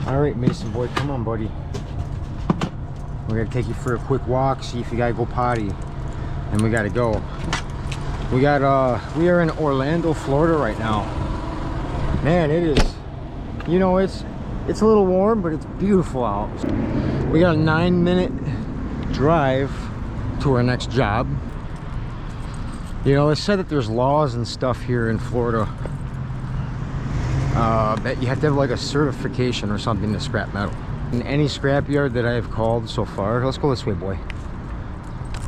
All right, Mason boy, come on, buddy. We're gonna take you for a quick walk, see if you gotta go potty, and we gotta go. We are in Orlando, Florida right now. Man, it is, you know, it's a little warm, but it's beautiful out. We got a 9-minute drive to our next job. You know, they said that there's laws and stuff here in Florida that you have to have like a certification or something to scrap metal. In any scrapyard that I have called so far, let's go this way, boy.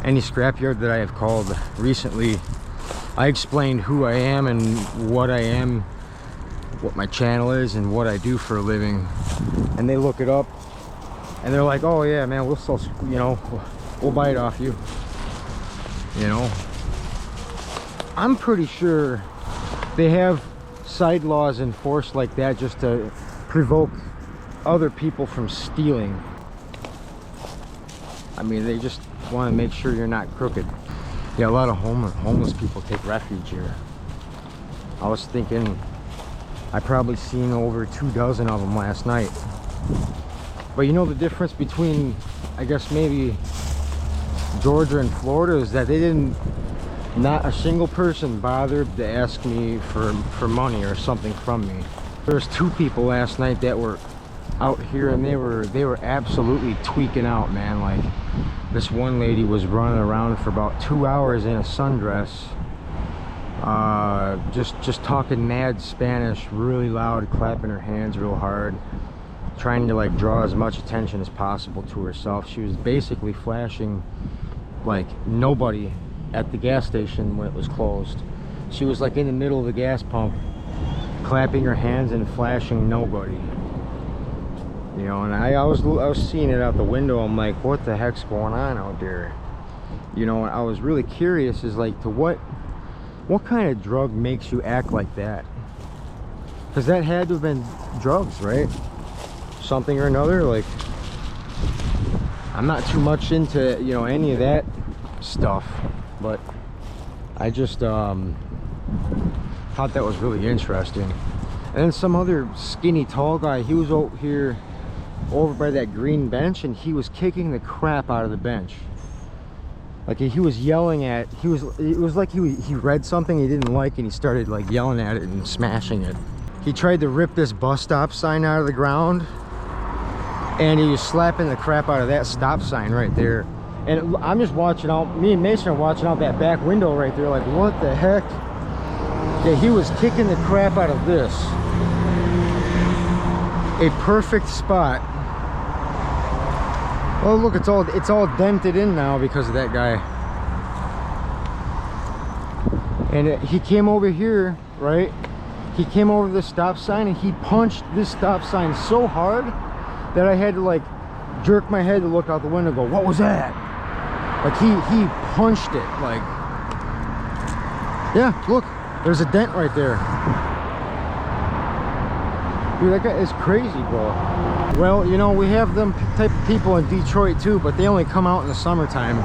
Any scrapyard that I have called recently, I explained who I am and what I am, what my channel is, and what I do for a living. And they look it up, and they're like, "Oh yeah, man, we'll sell, you know, we'll buy it off you." You know, I'm pretty sure they have side laws enforced like that just to provoke other people from stealing. I mean, they just want to make sure you're not crooked. Yeah, a lot of homeless people take refuge here. I was thinking I probably seen over 24 of them last night. But you know the difference between, I guess, maybe Georgia and Florida is that they didn't, not a single person bothered to ask me for money or something from me. There was 2 people last night that were out here, and they were absolutely tweaking out, man. Like, this one lady was running around for about 2 hours in a sundress, just talking mad Spanish really loud, clapping her hands real hard, trying to like draw as much attention as possible to herself. She was basically flashing like nobody at the gas station when it was closed. She was like in the middle of the gas pump, clapping her hands and flashing nobody. You know, and I was seeing it out the window. I'm like, what the heck's going on out there? You know, I was really curious as like to what kind of drug makes you act like that? Because that had to have been drugs, right? Something or another. Like, I'm not too much into, you know, any of that stuff, but I just thought that was really interesting. And then some other skinny tall guy, he was over here over by that green bench, and he was kicking the crap out of the bench. Like, he was yelling at, it was like he read something he didn't like, and he started like yelling at it and smashing it. He tried to rip this bus stop sign out of the ground, and he was slapping the crap out of that stop sign right there. And I'm just watching out, me and Mason are watching out that back window right there, like, what the heck? Yeah, he was kicking the crap out of this. A perfect spot. Oh look, it's all dented in now because of that guy. And he came over here, right? He came over the stop sign, and he punched this stop sign so hard that I had to like jerk my head to look out the window and go, what was that? Like, he punched it, like, yeah, look, there's a dent right there. Dude, that guy is crazy, bro. Well, you know, we have them type of people in Detroit too, but they only come out in the summertime.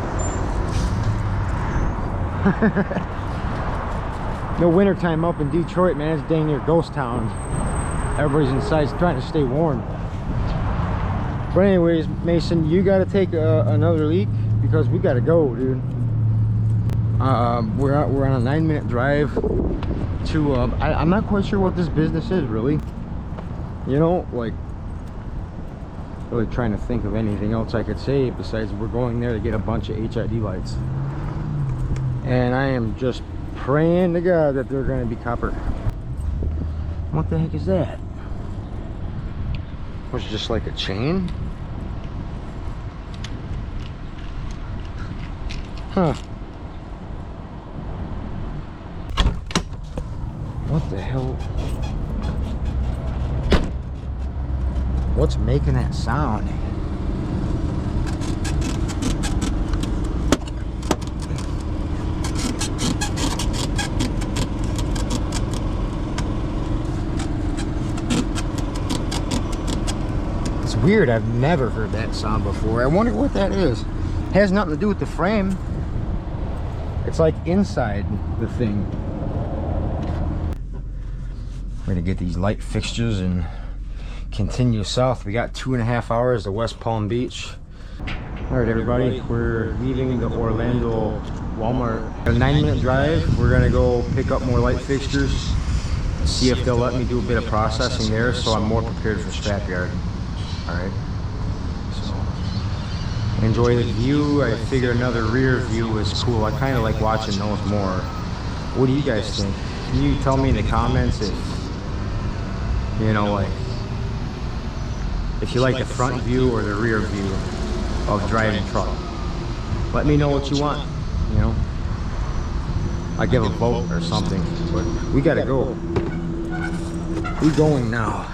No wintertime up in Detroit, man. It's dang near ghost town. Everybody's inside trying to stay warm. But anyways, Mason, you got to take another leak because we got to go, dude. We're on a 9-minute drive to I'm not quite sure what this business is, really. You know, like, really trying to think of anything else I could say besides we're going there to get a bunch of HID lights, and I am just praying to God that they're going to be copper. What the heck is that? Was it just like a chain? Huh. What the hell? What's making that sound? It's weird. I've never heard that sound before. I wonder what that is. It has nothing to do with the frame. It's like inside the thing. We're gonna get these light fixtures and continue south. We got 2.5 hours to West Palm Beach. All right, everybody, we're leaving the Orlando Walmart. A 9-minute drive. We're gonna go pick up more light fixtures, see if they'll let me do a bit of processing there, so I'm more prepared for scrapyard. All right. So enjoy the view. I figure another rear view is cool. I kind of like watching those more. What do you guys think? Can you tell me in the comments if you know, like, if you like the front view or the rear view of driving truck? Let me know what you want. You know, I give a vote or something. But we gotta go. We're going now.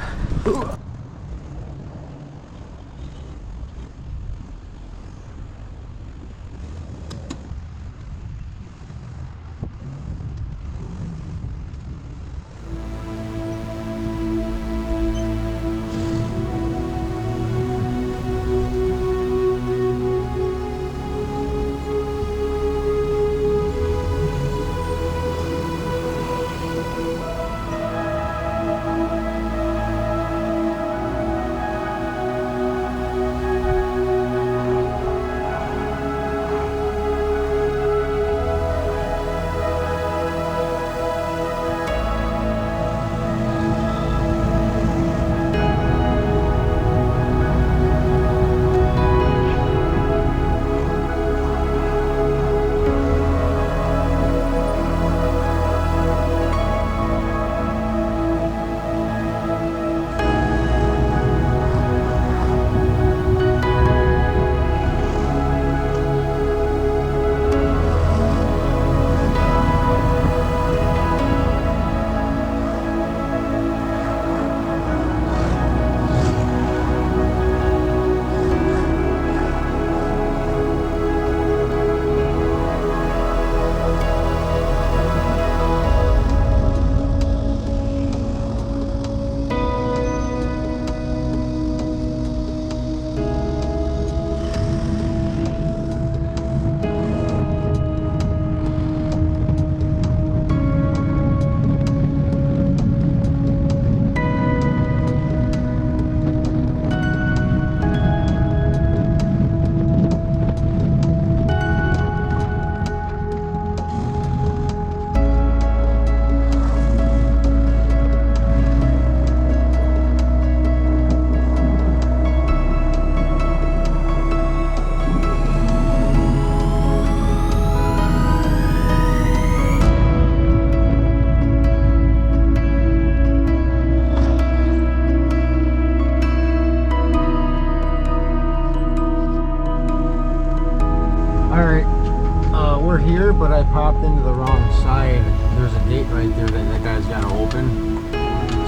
We're here, but I popped into the wrong side. There's a gate right there that guy's got to open.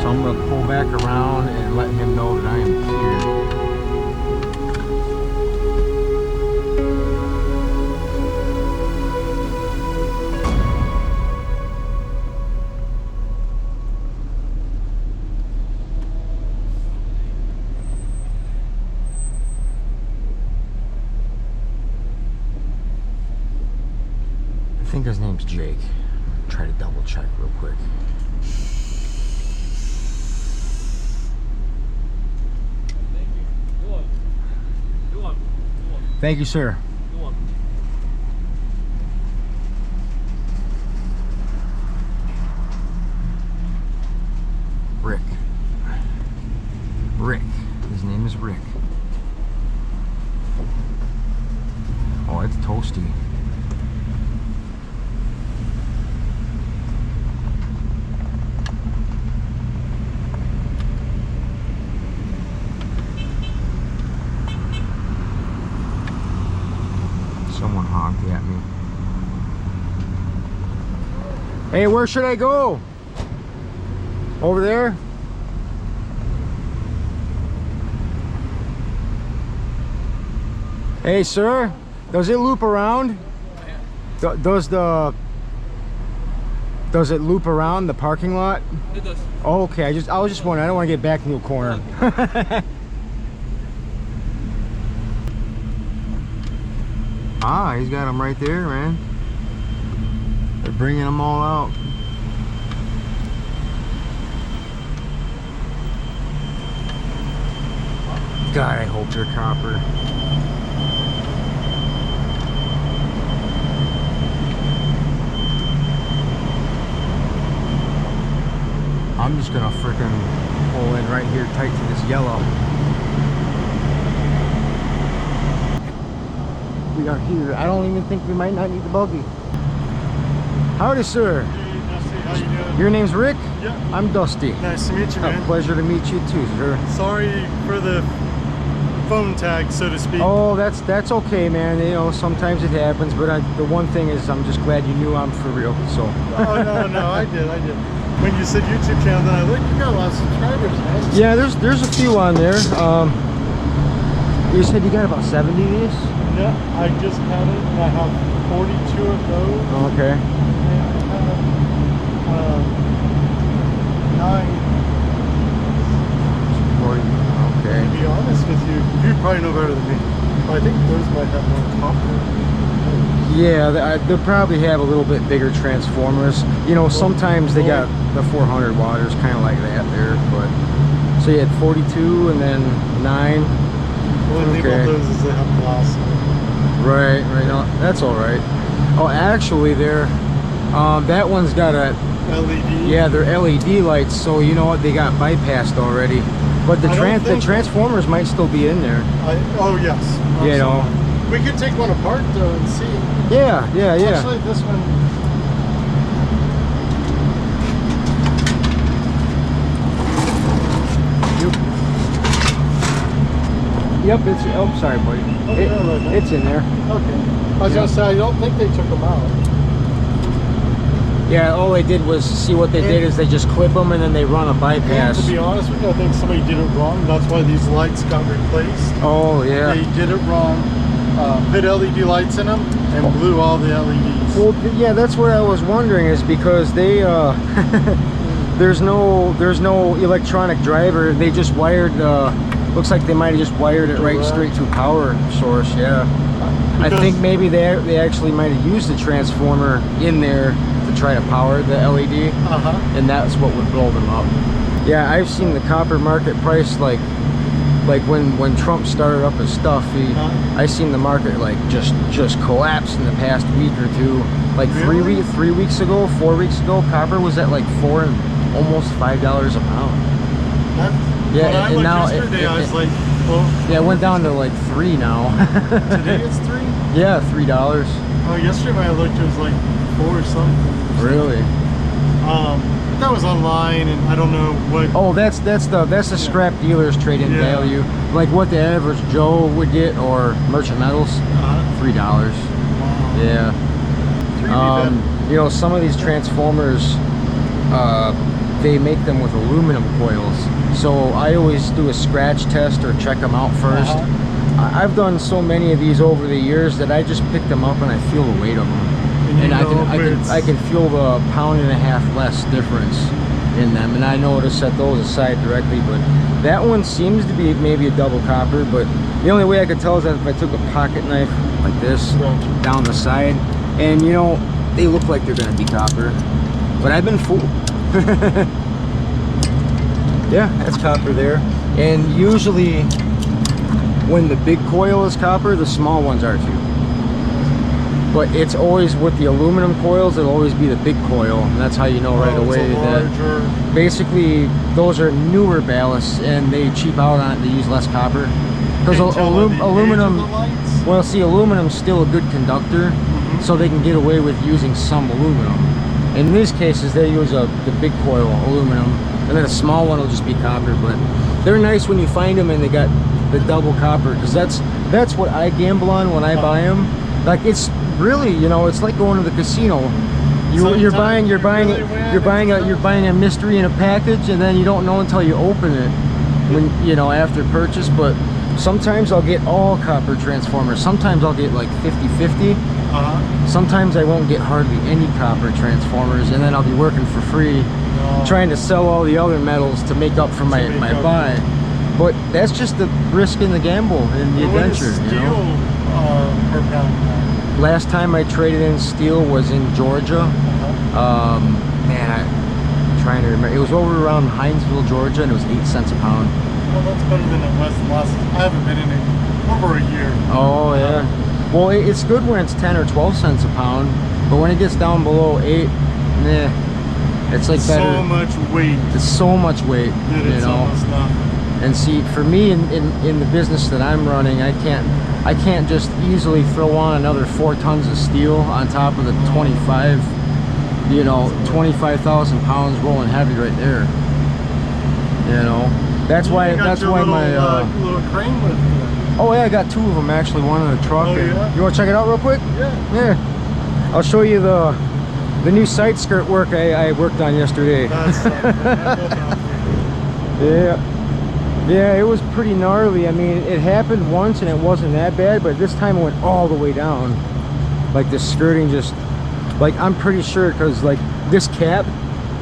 So I'm going to pull back around and let him know that I am here. I think his name's Jake. Try to double check real quick. Thank you. Go on. Go on. Go on. Thank you, sir. Go on. Rick. Rick. His name is Rick. Oh, it's toasty. Someone honked at me. Hey, where should I go? Over there? Hey, sir, does it loop around? Does it loop around the parking lot? It does. Oh, okay. I was just wondering. I don't want to get back into a corner. Ah, he's got them right there, man. They're bringing them all out. God, I hope they're copper. I'm just gonna frickin' pull in right here tight to this yellow. We are here. I don't even think we might not need the buggy. Howdy, sir. Hey, Dusty, how you doing? Your name's Rick? Yeah. I'm Dusty. Nice to meet you, A man. pleasure to meet you too, sir. Sorry for the phone tag, so to speak. Oh, that's okay, man. You know, sometimes it happens, but the one thing is I'm just glad you knew I'm for real, so. Oh, no, I did. When you said YouTube channel, then I looked, you got a lot of subscribers, man. Yeah, there's a few on there. You said you got about 70 of these? Yeah, I just had it, and I have 42 of those. Okay. And I have 9. 40, okay. To be honest with you, you probably know better than me. I think those might have more copper. Yeah, they'll probably have a little bit bigger transformers. You know, sometimes they got the 400 watters, kind of like that there. But so you had 42 and then 9. The only thing about those is they have glass in them. Right. No, that's all right. Oh, actually, that one's got a LED. Yeah, they're LED lights, so you know what? They got bypassed already. But the transformers might still be in there. Oh yes. You know. We could take one apart though and see. Yeah. Actually, this one. Yep, it's. Oh, sorry, buddy. It's in there. Okay. I was gonna say I don't think they took them out. Yeah, all they did was see what they did is they just clip them and then they run a bypass. And to be honest with you, I think somebody did it wrong. That's why these lights got replaced. Oh yeah. They did it wrong. Put LED lights in them and blew all the LEDs. Well, yeah, that's what I was wondering is because they there's no electronic driver. They just wired. Looks like they might have just wired it right straight to power source. Yeah. I think maybe they actually might have used the transformer in there to try to power the LED, and that's what would blow them up. Yeah, I've seen the copper market price like when Trump started up his stuff. I seen the market like just collapse in the past week or two. Like Really? 3 weeks ago, 4 weeks ago, copper was at like $4 and almost $5 a pound. Yeah, and now yesterday I was like, well, yeah, it went down to like 3 now. today it's 3. Yeah, $3. Oh, yesterday when I looked, it was like 4 or something. Really? But that was online, and I don't know what. Oh, that's the scrap dealer's trade-in value, like what the average Joe would get, or merchant metals, $3. Wow. Yeah. You know, some of these transformers, they make them with aluminum coils. So I always do a scratch test or check them out first. I've done so many of these over the years that I just pick them up and I feel the weight of them, and I can feel the £1.5 less difference in them, and I know to set those aside directly. But that one seems to be maybe a double copper, but the only way I could tell is that if I took a pocket knife like this down the side, and you know, they look like they're gonna be copper, but I've been fooled. Yeah, that's copper there. And usually when the big coil is copper, the small ones are too. But it's always with the aluminum coils, it'll always be the big coil, and that's how you know right away that basically those are newer ballasts and they cheap out on it. They use less copper because aluminum, well, see, aluminum's still a good conductor, so they can get away with using some aluminum. In these cases, they use the big coil aluminum, and then a small one will just be copper. But they're nice when you find them and they got the double copper, because that's what I gamble on when I buy them. Like, it's really, you know, it's like going to the casino. You're buying a mystery in a package, and then you don't know until you open it, when, you know, after purchase. But sometimes I'll get all copper transformers. Sometimes I'll get like 50-50. Sometimes I won't get hardly any copper transformers, and then I'll be working for free, trying to sell all the other metals to make up for my buy. But that's just the risk and the gamble and the adventure, you know. Per pound? Last time I traded in steel was in Georgia. Man, I'm trying to remember. It was over around Hinesville, Georgia, and it was 8 cents a pound. Well, that's better than it was last. I haven't been in it over a year. Oh yeah. Well, it's good when it's 10 or 12 cents a pound, but when it gets down below 8, nah, it's like better. So much weight. It's so much weight, Dude, you it's know. almost nothing. And see, for me in the business that I'm running, I can't just easily throw on another 4 tons of steel on top of the 25, you know, 25,000 pounds rolling heavy right there. You know, that's why my little crane lift. oh yeah, I got 2 of them actually, one in the truck. Oh, yeah? You want to check it out real quick? Yeah. Yeah. I'll show you the new side skirt work I worked on yesterday. That's Yeah. Yeah, it was pretty gnarly. I mean, it happened once and it wasn't that bad, but this time it went all the way down. Like the skirting just, like I'm pretty sure, because like this cap,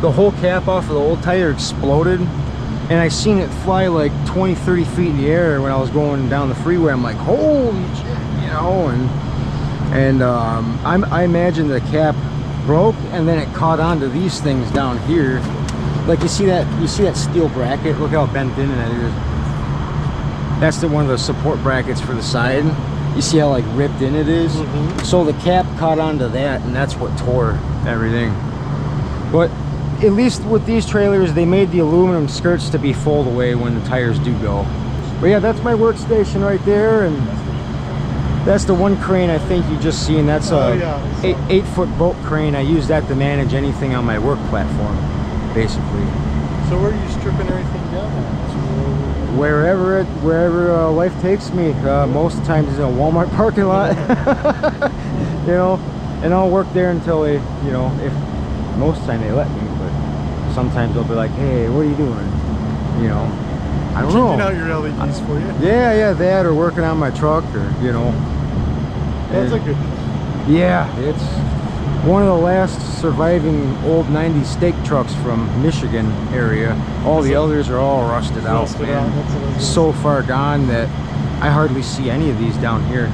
the whole cap off of the old tire exploded, and I seen it fly like 20-30 feet in the air when I was going down the freeway. I'm like, holy shit, you know. And I imagine the cap broke and then it caught onto these things down here. Like you see that steel bracket, look how bent in it is. That's one of the support brackets for the side. You see how like ripped in it is? So the cap caught onto that, and that's what tore everything. But at least with these trailers, they made the aluminum skirts to be fold away when the tires do go. But yeah, that's my workstation right there, and that's the one crane I think you just seen. That's a 8-foot boat crane. I use that to manage anything on my work platform, basically. So where are you stripping everything down at? Wherever life takes me. Most of the times it's in a Walmart parking lot. You know, and I'll work there until they, you know, if most of the time they let me, but sometimes they'll be like, hey, what are you doing? You know, I don't know. Checking out your LEDs for you. Yeah, that, or working on my truck, or, you know. That's a good. Yeah, it's one of the last surviving old 90s steak trucks from Michigan area. All the others are all rusted out, man. So far gone that I hardly see any of these down here.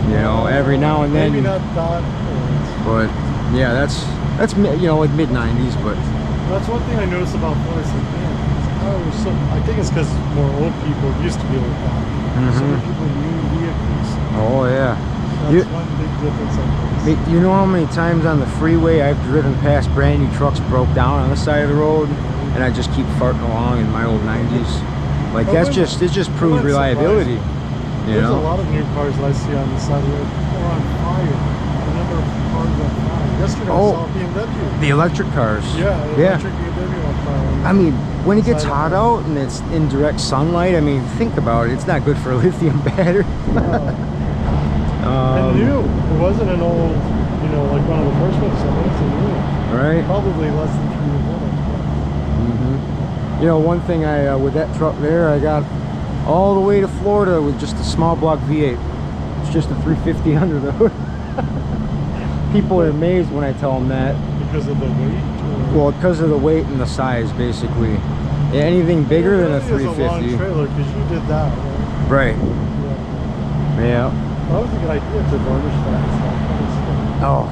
You know, every now and then. Maybe not that. But yeah, that's you know, like mid 90s. But that's one thing I noticed about Florida. I think it's because more old people used to be like that. Some people new vehicles. Oh yeah. That's one big difference I noticed. You know how many times on the freeway I've driven past brand new trucks broke down on the side of the road, and I just keep farting along in my old 90s. Like it just proved reliability. You There's know? a lot of new cars that I see on the side of the road are on fire. A number of cars on fire. Yesterday I saw a BMW. The electric cars. Yeah, electric BMW on fire. I mean, when it gets hot out and it's in direct sunlight, I mean, think about it. It's not good for a lithium battery. And new. It wasn't an old, you know, like one of the first ones. So it's a new. Right. Probably less than 3 years old. You know, one thing with that truck there, I got all the way to Florida with just a small block V8. It's just a 350 under the hood. People are amazed when I tell them that. Because of the weight? Well, because of the weight and the size, basically. Anything bigger than a 350. It's a long trailer because you did that, right? Right. Yeah. That was a good idea to varnish that. Oh,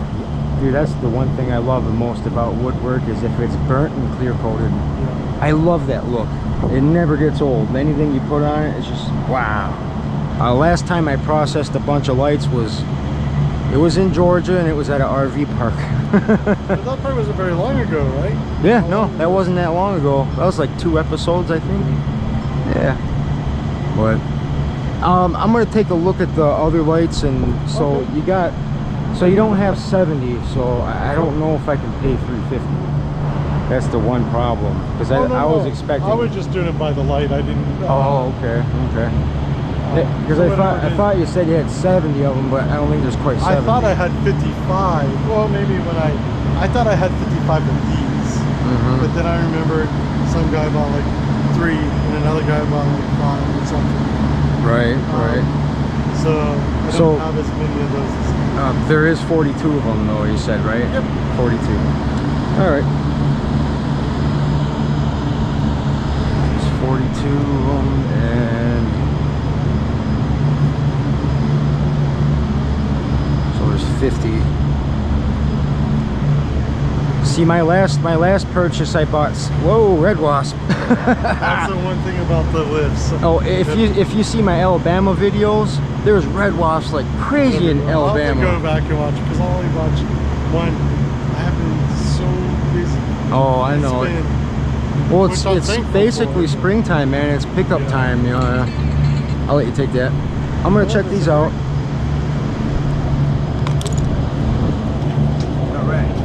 dude, that's the one thing I love the most about woodwork is if it's burnt and clear coated. Yeah. I love that look. It never gets old. Anything you put on it, it's just wow. Last time I processed a bunch of lights was in Georgia, and it was at an RV park. But that part wasn't very long ago, right? Yeah, no, that wasn't that long ago. That was like 2 episodes, I think. Yeah. But I'm gonna take a look at the other lights, and so okay. you don't have 70, so I don't know if I can pay 350. That's the one problem, because I was expecting. I was just doing it by the light. I didn't. Oh, okay. Because I thought you said you had 70 of them, but I don't think there's quite 70. I thought I had 55. Well, maybe when I thought I had 55 of these, but then I remembered some guy bought like 3, and another guy bought like 5 or something. Right. So I don't have as many of those. There is 42 of them, though. You said, right? Yep. 42. All right. There's 42 of them, and so there's 50. See, my last purchase, I bought. Whoa, red wasp. That's the one thing about the lifts. Oh, if you see my Alabama videos, there's red wasps like crazy in Alabama. I'll have to go back and watch because I only watched one. I have been so busy. Oh, I know. Well, it's basically springtime, man. It's pickup time, you know. I'll let you take that. I'm gonna check these out. All right.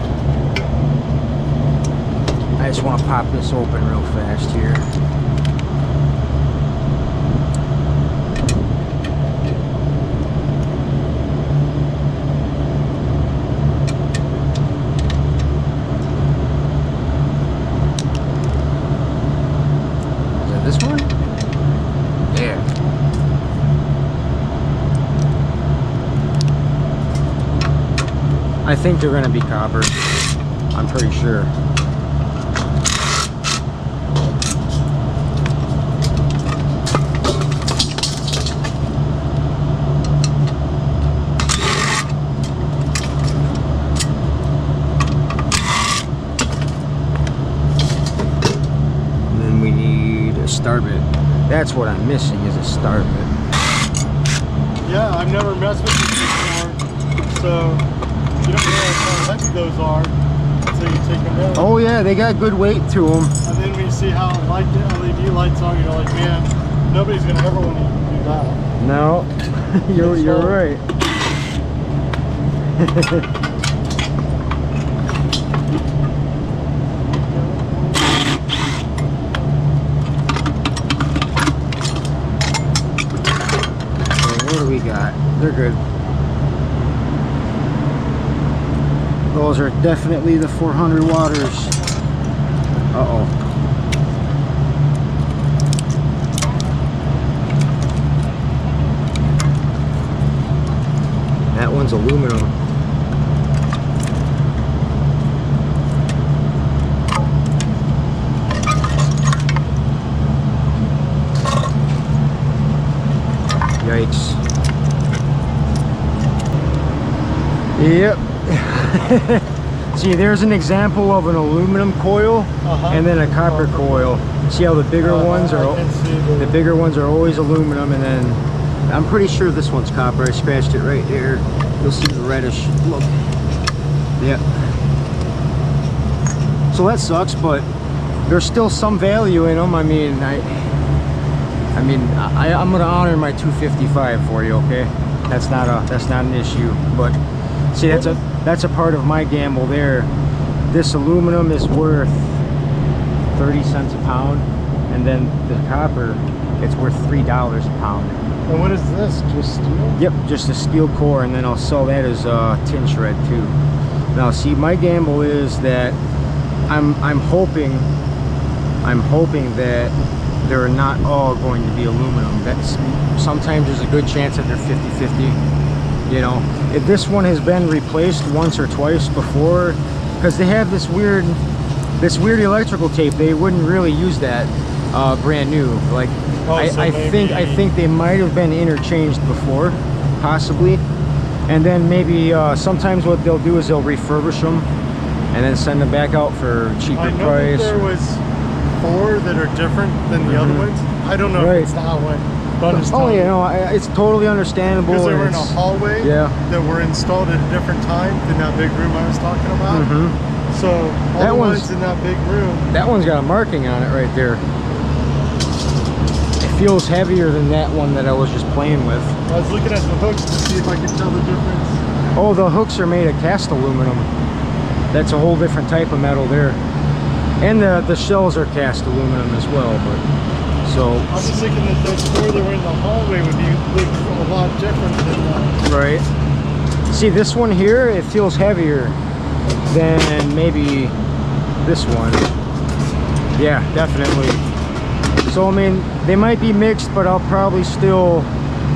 I just want to pop this open real fast here. This one? Yeah. I think they're gonna be copper. I'm pretty sure. And then we need a star bit. That's what I'm missing, is a star bit. Yeah, I've never messed with these before, so you don't realize how heavy those are until you take them down. Oh yeah, they got good weight to them. And then when you see how light the LED lights are, you're like, man, nobody's gonna ever want to do that. No, you're right. What do we got? They're good. Those are definitely the 400 watters. Uh-oh. That one's aluminum. Yikes. Yep. See, there's an example of an aluminum coil and then a copper coil. See how the bigger ones are? The bigger ones are always aluminum, and then I'm pretty sure this one's copper. I scratched it right here. You'll see the reddish look. Yeah. So that sucks, but there's still some value in them. I mean, I'm gonna honor my 255 for you, okay? That's not an issue. But see, that's a part of my gamble there. This aluminum is worth 30 cents a pound, and then the copper, it's worth $3 a pound. And what is this? Just steel? Yep, just a steel core, and then I'll sell that as tin shred too. Now, see, my gamble is that I'm hoping that they're not all going to be aluminum. That's sometimes there's a good chance that they're 50-50. You know, if this one has been replaced once or twice before, because they have this weird electrical tape, they wouldn't really use that brand new. Like, I think they might have been interchanged before, possibly. And then maybe sometimes what they'll do is they'll refurbish them and then send them back out for a cheaper price. There was 4 that are different than the other ones. I don't know if it's that way. Oh yeah, no, it's totally understandable. Because they were in a hallway that were installed at a different time than that big room I was talking about. So all the ones in that big room. That one's got a marking on it right there. It feels heavier than that one that I was just playing with. I was looking at the hooks to see if I could tell the difference. Oh, the hooks are made of cast aluminum. That's a whole different type of metal there. And the shells are cast aluminum as well, but so I was just thinking that those 4 that were in the hallway would look a lot different than that. Right. See, this one here, it feels heavier than maybe this one. Yeah, definitely. So I mean, they might be mixed, but I'll probably still,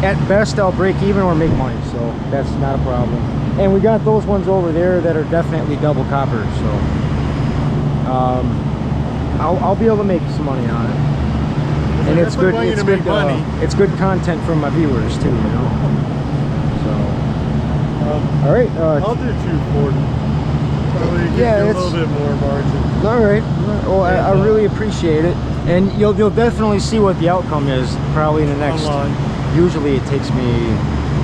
at best, I'll break even or make money, so that's not a problem. And we got those ones over there that are definitely double copper, so I'll be able to make some money on it. And it's good. It's good content for my viewers too, you know. So, all right. I'll do 240. That way it gives Yeah, you a it's- little bit more margin. All right. Well, I And, really appreciate it, and you'll definitely see what the outcome is probably in the next. Online. Usually, it takes me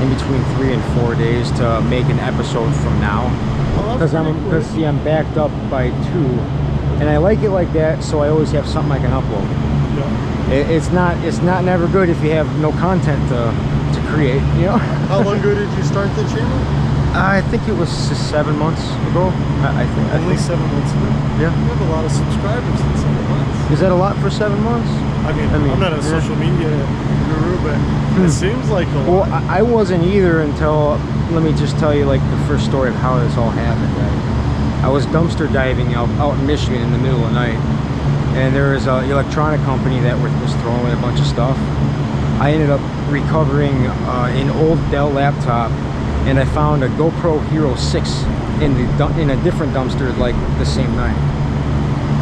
in between 3 and 4 days to make an episode from now, Oh, because that's pretty cool. see, I'm backed up by 2, and I like it like that, so I always have something I can upload. Yeah. It's not never good if you have no content to create, you know. How long ago did you start the channel? I think it was 7 months ago. I think. Only 7 months ago. Yeah. You have a lot of subscribers in 7 months. Is that a lot for 7 months? I mean, I'm not a yeah. social media guru, but it seems like a Well, lot. I wasn't either until, let me just tell you like the first story of how this all happened, right? I was dumpster diving out in Michigan in the middle of the night, and there was an electronic company that was throwing away a bunch of stuff. I ended up recovering an old Dell laptop, and I found a GoPro Hero 6 in a different dumpster like the same night.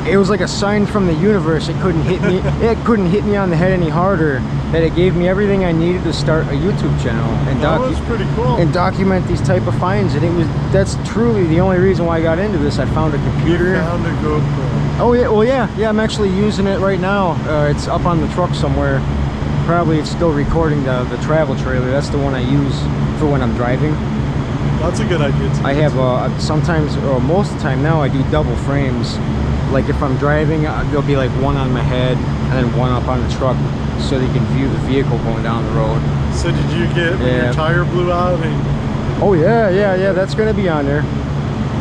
It was like a sign from the universe. It couldn't hit me. It couldn't hit me on the head any harder. That it gave me everything I needed to start a YouTube channel and That was pretty cool. document these type of finds. And that's truly the only reason why I got into this. I found a computer. You found a GoPro. Oh yeah, well yeah, I'm actually using it right now. It's up on the truck somewhere. Probably it's still recording the travel trailer. That's the one I use for when I'm driving. That's a good idea too. I have sometimes, or most of the time now, I do double frames. Like if I'm driving, there'll be like one on my head and then one up on the truck, so they can view the vehicle going down the road. So did you get when your tire blew out? Oh yeah, that's gonna be on there.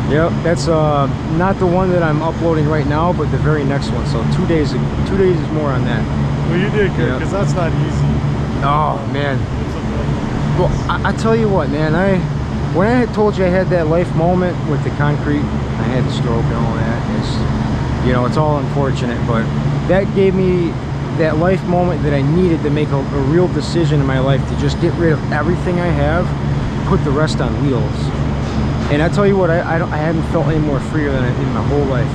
Yep, that's not the one that I'm uploading right now, but the very next one. So 2 days is more on that. Well, you did good, Yeah. because that's not easy. Oh man. It's okay. Well, I tell you what, man. When I had told you I had that life moment with the concrete, I had the stroke and all that. It's all unfortunate, but that gave me that life moment that I needed to make a real decision in my life to just get rid of everything I have, put the rest on wheels. And I tell you what, I haven't felt any more freer than in my whole life.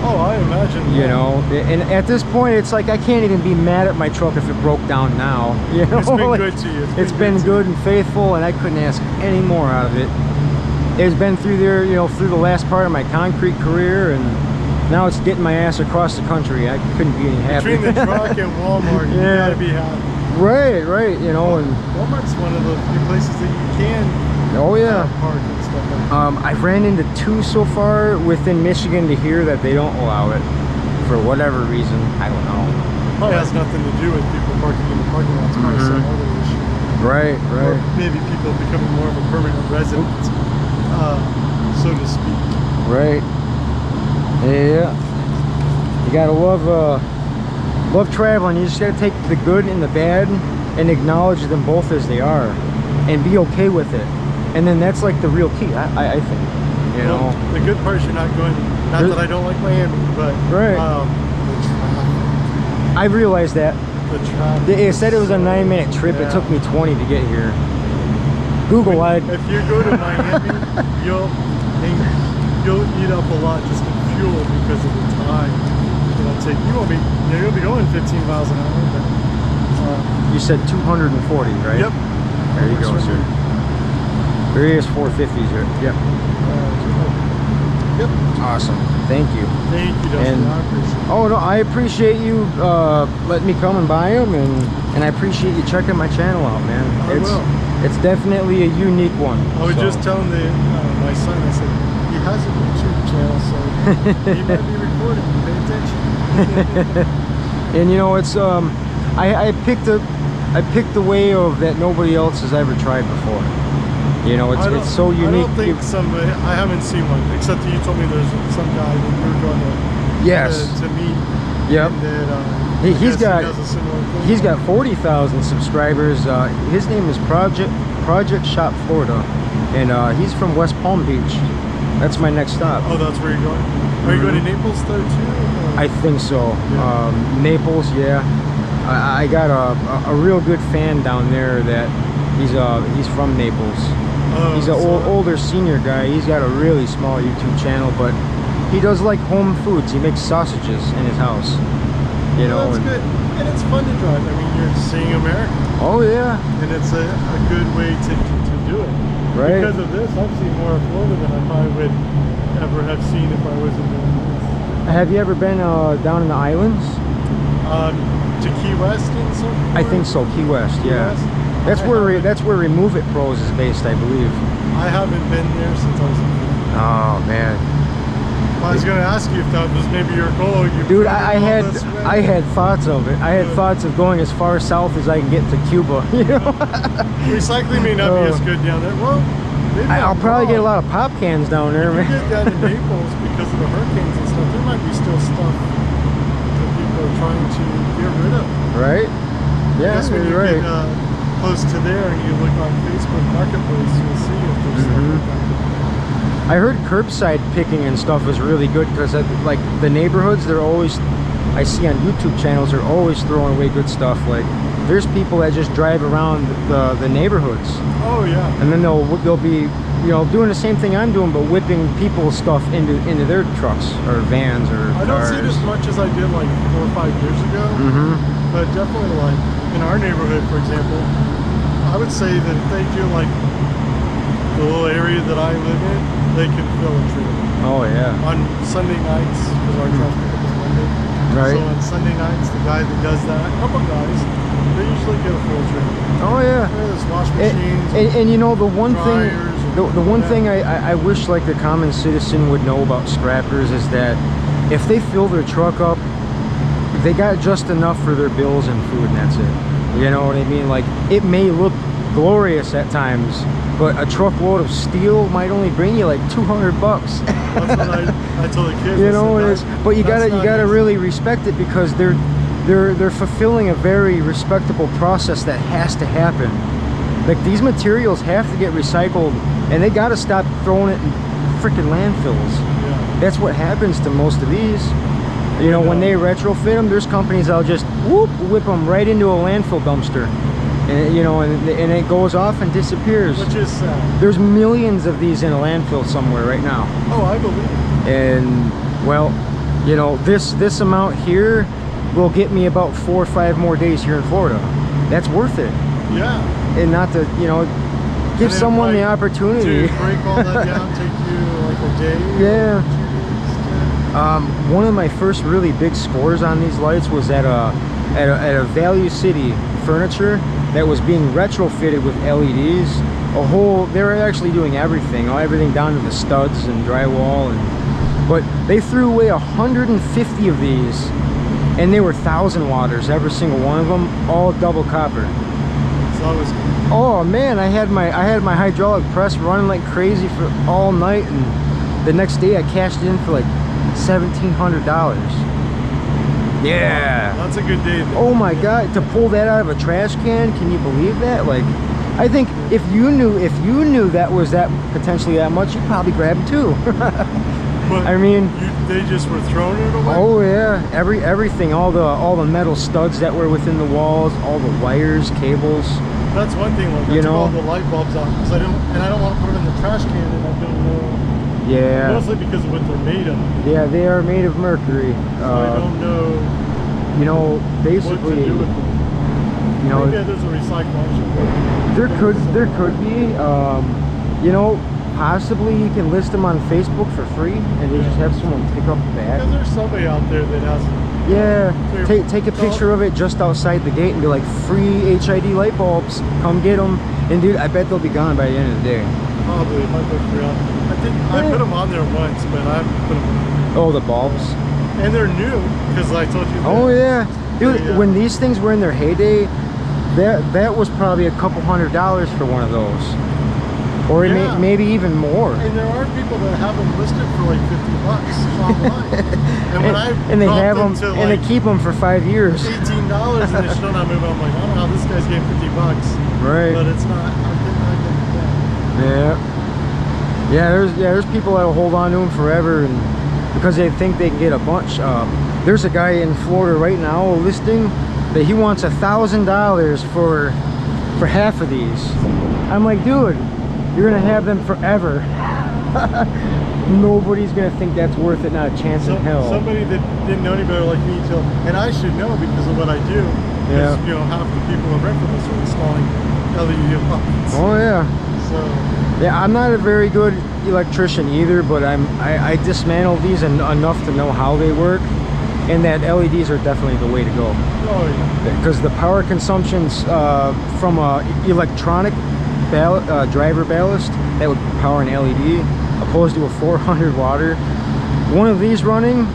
Oh, I imagine. You know, and at this point, it's like I can't even be mad at my truck if it broke down now. You know, It's been like, good to you. It's been good and faithful, and I couldn't ask any more out of it. It's been through there, through the last part of my concrete career, and now it's getting my ass across the country. I couldn't be any happier. Between the truck and Walmart, you Yeah. gotta be happy. Right, and Walmart's one of the few places that you can oh yeah. park and stuff like that. I've ran into 2 so far within Michigan to here that they don't allow it for whatever reason. I don't know. Probably has nothing to do with people parking in the parking lots. Probably some other issue. Right. Or maybe people becoming more of a permanent resident, so to speak. Right. Yeah. You gotta love traveling. You just gotta take the good and the bad and acknowledge them both as they are, and be okay with it. And then that's like the real key, I think. You know. The good part is you're not going. Not that I don't like Miami, but Right. the traffic. I realized that. The traffic. They said it was a 9-minute trip. Yeah. It took me 20 to get here. Google wide. If you go to Miami, you'll eat up a lot just in fuel because of the time. You'll be going 15 miles an hour. But, You said 240, right? yep. There you go, sir. Various 450s here. Yep. Yep. Awesome. Thank you. Thank you, Dustin. And- I appreciate it. Oh no, I appreciate you letting me come and buy them, and I appreciate you checking my channel out, man. I will. It's definitely a unique one. I was so. just telling my son, I said, he has a YouTube channel, so he might be recording. Pay attention. And it's I picked a way of that nobody else has ever tried before. It's so unique. I don't think somebody, I haven't seen one, except that you told me there's some guy that you're going to meet. Yep. And that, He's he does a similar thing. He's got 40,000 subscribers. His name is Project Shop Florida, and he's from West Palm Beach. That's my next stop. Oh, that's where you're going? Are you going to Naples though too? Or? I think so. Yeah. Naples, yeah. I got a real good fan down there that he's from Naples. Oh, He's an older senior guy. He's got a really small YouTube channel, but he does like home foods. He makes sausages in his house. That's good. And it's fun to drive. I mean, you're seeing America. Oh yeah. And it's a good way to do it. Right. Because of this, I've seen more of Florida than I probably would ever have seen if I wasn't doing this. Have you ever been down in the islands? To Key West and so forth? I think so, Key West, Key yeah. West? That's where Remove It Pros is based, I believe. I haven't been there since I was a kid. Oh man. I was going to ask you if that was maybe your goal. Dude, I had thoughts of it. I had thoughts of going as far south as I can get to Cuba. You know, recycling may not be as good down there. Well, maybe I'll probably get a lot of pop cans down there, if man. you get down to Naples because of the hurricanes and stuff, there might be still stuff that people are trying to get rid of. Right? Yeah, That's when you you're right. get close to there and you look on Facebook Marketplace, you'll see if there's stuff like that. I heard curbside picking and stuff is really good because like the neighborhoods, they're always, I see on YouTube channels, they're always throwing away good stuff. Like there's people that just drive around the neighborhoods. Oh yeah. And then they'll be, you know, doing the same thing I'm doing, but whipping people's stuff into their trucks or vans or I don't see it as much as I did like 4 or 5 years ago. But definitely like in our neighborhood, for example, I would say that if they do like the little area that I live in, they can fill a trailer. Oh yeah. On Sunday nights, because our trash pickup is Monday. Right. So on Sunday nights, the guy that does that, a couple guys, they usually get a full trailer. Oh yeah. There's wash machines. And you know the one thing, dryers, the one thing I wish like the common citizen would know about scrappers is that if they fill their truck up, they got just enough for their bills and food, and that's it. You know what I mean? Like it may look glorious at times, but a truckload of steel might only bring you like 200 bucks. That's what I tell the kids. You know, it is. But you gotta easy. really respect it because they're fulfilling a very respectable process that has to happen. Like these materials have to get recycled, and they gotta stop throwing it in freaking landfills. Yeah. That's what happens to most of these. You know, when they retrofit them, there's companies that'll just whip them right into a landfill dumpster. And, you know, and it goes off and disappears. Which is sad. There's millions of these in a landfill somewhere right now. Oh, I believe it. And, well, you know, this amount here will get me about 4 or 5 more days here in Florida. That's worth it. Yeah. And not to, you know, give someone the opportunity. To break all that down take you like a day? Yeah. One of my first really big scores on these lights was at a Value City furniture that was being retrofitted with LEDs. They were actually doing everything down to the studs and drywall, but they threw away 150 of these, and they were 1,000 watters, every single one of them, all double copper. So it was. Oh man, I had my hydraulic press running like crazy for all night, and the next day I cashed it in for like $1,700. Yeah. That's a good day. Oh my god, to pull that out of a trash can, can you believe that? Like, I think if you knew that was potentially that much, you'd probably grab it too. But I mean, they just were throwing it away. Oh yeah, everything, all the metal studs that were within the walls, all the wires, cables. That's one thing. Like, I took all the light bulbs out because I don't want to put them in the trash can, and I don't know. Yeah. Mostly because of what they're made of. Yeah, they are made of mercury. So I don't know. You know, basically. What to do with them. You know, maybe there's a recycle option. There could be. You know, possibly you can list them on Facebook for free, and you just have someone pick up the bag. Because there's somebody out there that has. Yeah. Take a picture of it just outside the gate and be like, free HID light bulbs. Come get them. And dude, I bet they'll be gone by the end of the day. Probably, if I put it out. I think I put them on there once, but I haven't put them on. Oh, the bulbs. And they're new, because I told you that. Oh yeah. Dude, when these things were in their heyday, that was probably a couple $100 for one of those. Or maybe even more. And there are people that have them listed for like $50 online. And when and they have them, and they keep them for 5 years. $18 and they're still not moving. I'm like, I don't know how this guy's getting $50. Right. But it's not. Yeah, there's people that'll hold on to them forever, and because they think they can get a bunch. There's a guy in Florida right now listing that he wants $1,000 for half of these. I'm like, dude, you're gonna have them forever. Nobody's gonna think that's worth it, not a chance in hell. Somebody that didn't know any better like me till, and I should know because of what I do. Yeah. You know, half the people in Brentford are installing LED lights. Oh yeah. So So Yeah, I'm not a very good electrician either, but I dismantle these enough to know how they work, and that LEDs are definitely the way to go. oh yeah. Because the power consumptions from a electronic driver ballast that would power an LED, opposed to a 400 watter, one of these running,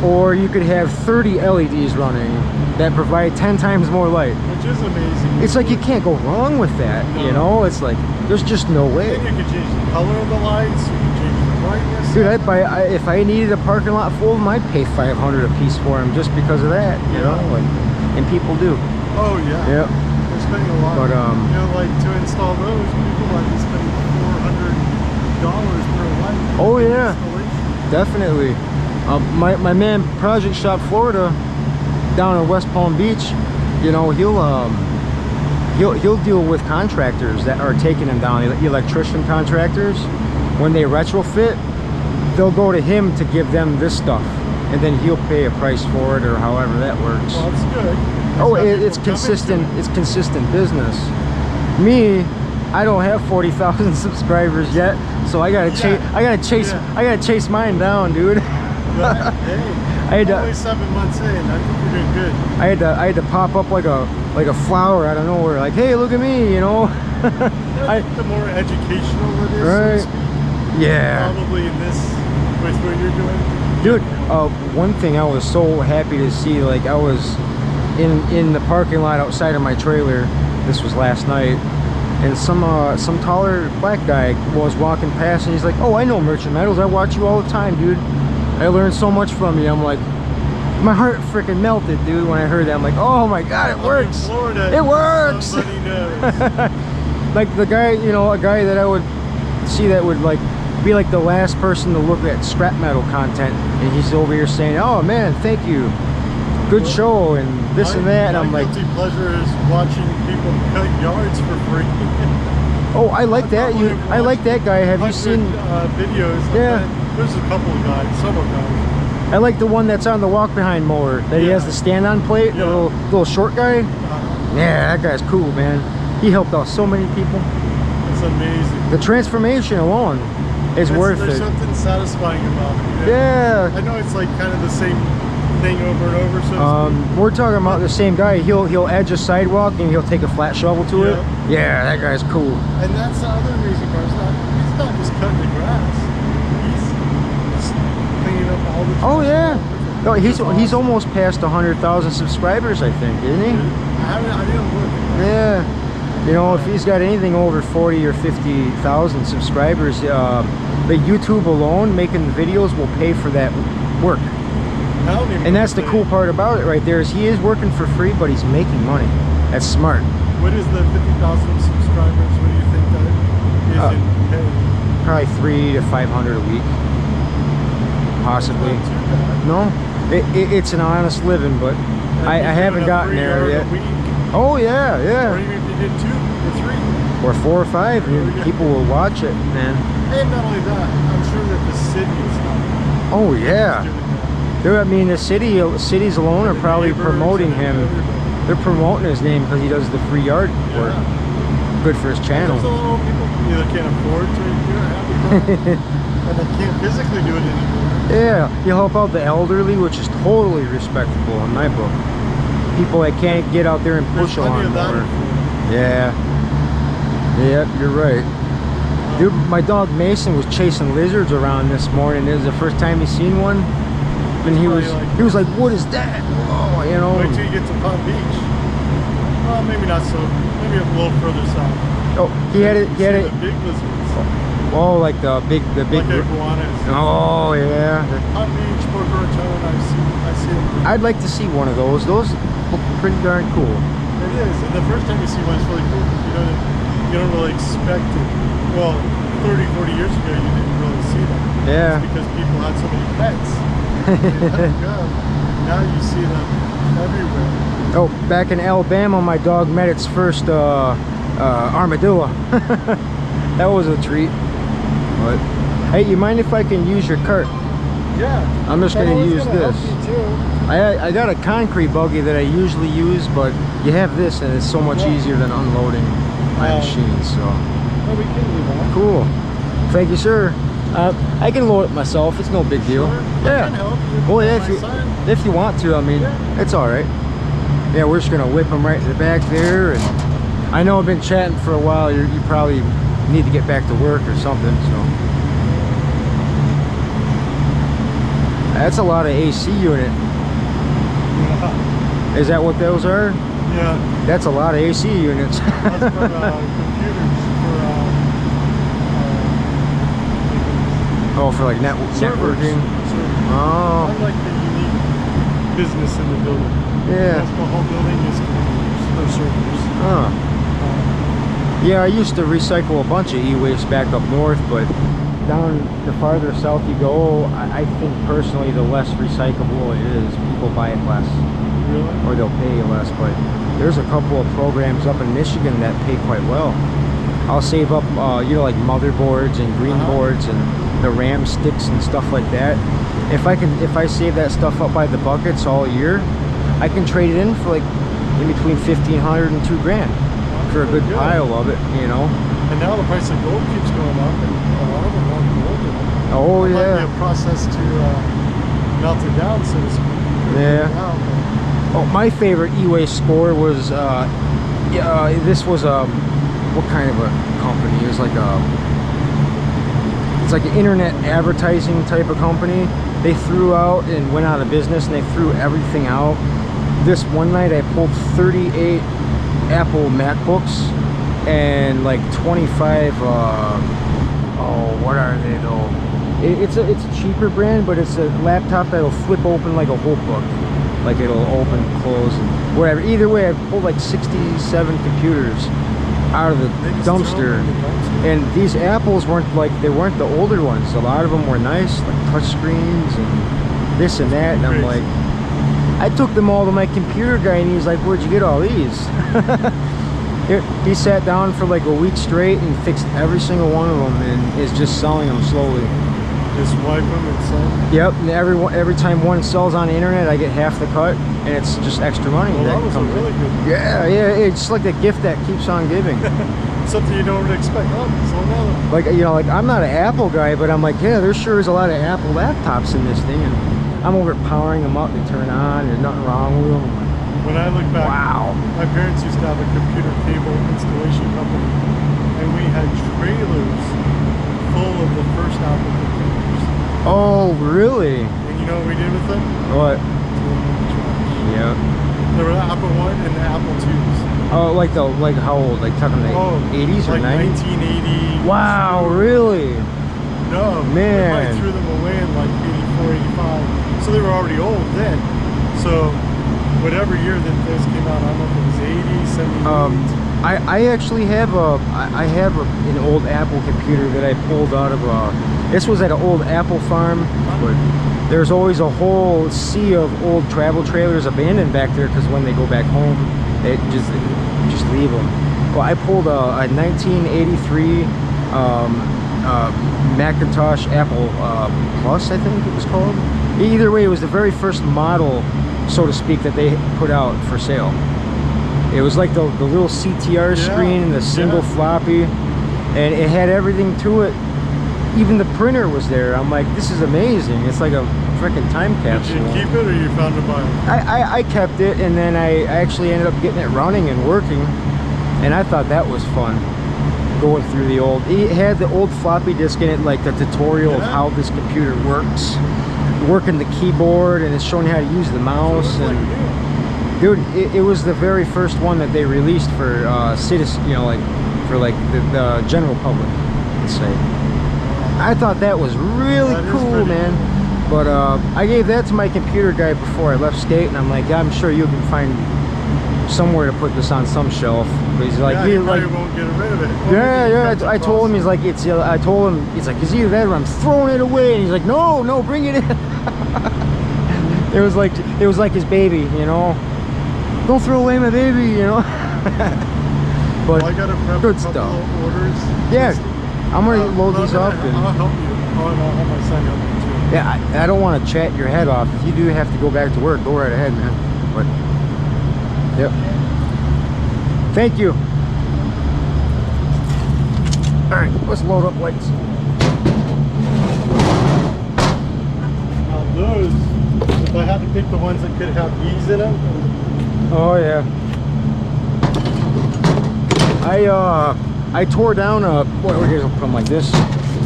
or you could have 30 LEDs running that provide 10 times more light. Which is amazing. It's like you can't go wrong with that, you know? It's like, there's just no way. Then you can change the color of the lights, you can change the brightness. Dude, if I needed a parking lot full of them, I'd pay $500 a piece for them just because of that, you know? Like, and people do. Oh yeah. Yep. They're spending a lot. But, you know, like to install those, people might be spending $400 per light. Oh yeah, Installation. definitely. My man Project Shop Florida down in West Palm Beach, you know, he'll deal with contractors that are taking him down, electrician contractors. When they retrofit, they'll go to him to give them this stuff, and then he'll pay a price for it, or however that works. Well, that's good. Oh, It's it's consistent. It's consistent business. Me, I don't have 40,000 subscribers yet, so I gotta chase. I gotta chase mine down, dude. But, hey, I had only 7 months in. I think you're doing good. I had to pop up like a flower out of nowhere, like, hey, look at me, you know. The more educational it is, Right. so to speak, Yeah, probably in this, with what you're doing. dude. One thing I was so happy to see, like, I was in the parking lot outside of my trailer. This was last night, and some taller black guy was walking past, and he's like, oh, I know Merchant Metals, I watch you all the time, dude. I learned so much from you. I'm like, my heart freaking melted, dude, when I heard that. I'm like, oh my god, it works. Florida, it works. Somebody knows. Like the guy, you know, a guy that I would see that would like be like the last person to look at scrap metal content, and he's over here saying, oh man, thank you, good show, and this and that. And I'm like, guilty pleasure is watching people cut yards for free. oh, I like that. I like that guy. Have you seen videos? Yeah. There's a couple of guys, several guys. I like the one that's on the walk behind mower that he has the stand on plate, the little short guy. Yeah, that guy's cool, man. He helped out so many people. It's amazing. The transformation alone is worth There's it. something satisfying about it. You know? Yeah. I know it's like kind of the same thing over and over. So We're talking about the same guy. He'll edge a sidewalk and he'll take a flat shovel to it. Yeah, that guy's cool. And that's the other amazing part. He's not just cutting the grass. He's cleaning up all the trash. Oh yeah. No, he's almost past 100,000 subscribers, I think, isn't he? I didn't look. Yeah. You know, if he's got anything over 40 or 50,000 subscribers, the YouTube alone making the videos will pay for that work. And that's the cool part about it right there, is he is working for free, but he's making money. That's smart. What is the 50,000 subscribers? What do you think that is in pay? Probably 300 to 500 a week, possibly. No, it's an honest living, but I haven't gotten there yet. Oh yeah, yeah. Or even if you did 2 or 3. Or 4 or 5, and people will watch it, man. And not only that, I'm sure that the city is not. Oh yeah. Doing that. Dude, I mean, the cities alone are probably promoting him. They're promoting his name because he does the free yard work. Good for his channel. There's a lot of people who either can't afford to do it, and they can't physically do it anymore. Yeah, you help out the elderly, which is totally respectable in my book. People that can't get out there and push a lawnmower. Yeah. Yeah, you're right. Dude, my dog Mason was chasing lizards around this morning. It was the first time he's seen one. And he was like, what is that? Whoa, you know. Wait till you get to Palm Beach. Well, maybe not so. Maybe a little further south. Oh, he had it. The big lizards. Oh, like the big. Like iguanas. Oh yeah. Palm Beach, Boca Raton. I see them. I'd like to see one of those. Those look pretty darn cool. It is. And the first time you see one, it's really cool. You don't really expect it. Well, 30, 40 years ago, you didn't really see them. Yeah. It's because people had so many pets. Now you see them everywhere. Oh, back in Alabama, my dog met its first armadillo. That was a treat. But hey, you mind if I can use your cart? Yeah. I'm just gonna use this. Help you too. I got a concrete buggy that I usually use, but you have this and it's so much easier than unloading my machine. So Oh, we can do that. Cool. Thank you, sir. I can load it myself. It's no big deal. Sure. I Yeah. can help you. Well, yeah, On my side. if you want to, I mean, Yeah. it's all right. Yeah, we're just gonna whip them right to the back there. And I know I've been chatting for a while. You probably need to get back to work or something. So that's a lot of AC unit. Yeah. Is that what those are? Yeah. That's a lot of AC units. That's for computers. Oh, for like Servers. networking. Servers. Oh, I like the unique business in the building. yeah. That's the whole building is computers or servers. Huh. Yeah, I used to recycle a bunch of e-waste back up north, but down the farther south you go, I think personally the less recyclable it is, people buy it less, Really? or they'll pay you less. But there's a couple of programs up in Michigan that pay quite well. I'll save up, you know, like motherboards and green boards and the RAM sticks and stuff like that. If I save that stuff up by the buckets all year, I can trade it in for like in between $1,500 and $2,000 for a good pile of it, you know. And now the price of gold keeps going up, and a lot of them want gold. Oh It might yeah. be a process to melt it down, so to speak. Yeah. Now, Oh, my favorite e-waste score was this was what kind of a company? It was like it's like an internet advertising type of company. They threw out and went out of business, and they threw everything out. This one night I pulled 38 Apple MacBooks and like 25 oh, what are they though? It's a cheaper brand, but it's a laptop that'll flip open like a whole book. Like it'll open, close, and whatever. Either way, I pulled like 67 computers out of the they just throw them dumpster. in the dumpster. And these Apples weren't the older ones. A lot of them were nice, like touch screens and this and that. And I'm like, I took them all to my computer guy, and he's like, "Where'd you get all these?" He sat down for like a week straight and fixed every single one of them, and is just selling them slowly. Just wipe them and sell. Yep, and every time one sells on the internet, I get half the cut, and it's just extra money. Well, that was a comes in. really good. Yeah, it's like a gift that keeps on giving. Something you don't expect. Oh, so another. Like, you know, like I'm not an Apple guy, but I'm like, yeah, there sure is a lot of Apple laptops in this thing, and I'm over powering them up. They turn on. There's nothing wrong with them. When I look back, Wow. my parents used to have a computer cable installation company, and we had trailers full of the first Apple computers. Oh, really? And you know what we did with them? What? Threw them in the trash. Yeah. There were the Apple 1 and the Apple 2s. Oh, like how old? Like talking the 80s or like 90s? 1980. Wow, really? No, Man. I threw them away in like 84, 85. So they were already old then. So whatever year that those came out, I don't know if it was 80, 78. I actually have an old Apple computer that I pulled out of this was at an old Apple farm, but there's always a whole sea of old travel trailers abandoned back there because when they go back home, they just leave them. Well, I pulled a 1983 Macintosh Apple Plus, I think it was called. Either way, it was the very first model, so to speak, that they put out for sale. It was like the little CTR screen and the single floppy, and it had everything to it. Even the printer was there. I'm like, this is amazing. It's like a freaking time capsule. Did you keep it or you found a buyer? I kept it, and then I actually ended up getting it running and working, and I thought that was fun. Going through the old, it had the old floppy disk in it, like the tutorial of how this computer works, working the keyboard, and it's showing you how to use the mouse. And dude, it was the very first one that they released for citizens, you know, like for like the general public, let's say. I thought that was really cool, man. But I gave that to my computer guy before I left state, and I'm like, yeah, I'm sure you can find somewhere to put this on some shelf. But he's like, he probably won't get rid of it. I told him, he's like, I told him, it's like, it's either that or I'm throwing it away. And he's like, no, bring it in. It was like his baby, you know. Don't throw away my baby, you know. But well, I gotta prep good a couple stuff. of orders. Yeah, I'm gonna load these up. And I'll help you. I'll have my son help you too. yeah, I don't want to chat your head off. If you do have to go back to work, go right ahead, man. But yep. Thank you. All right, let's load up lights. Now those, if I had to pick the ones that could have bees in them. Oh yeah. I tore down a, what, here's a put like this.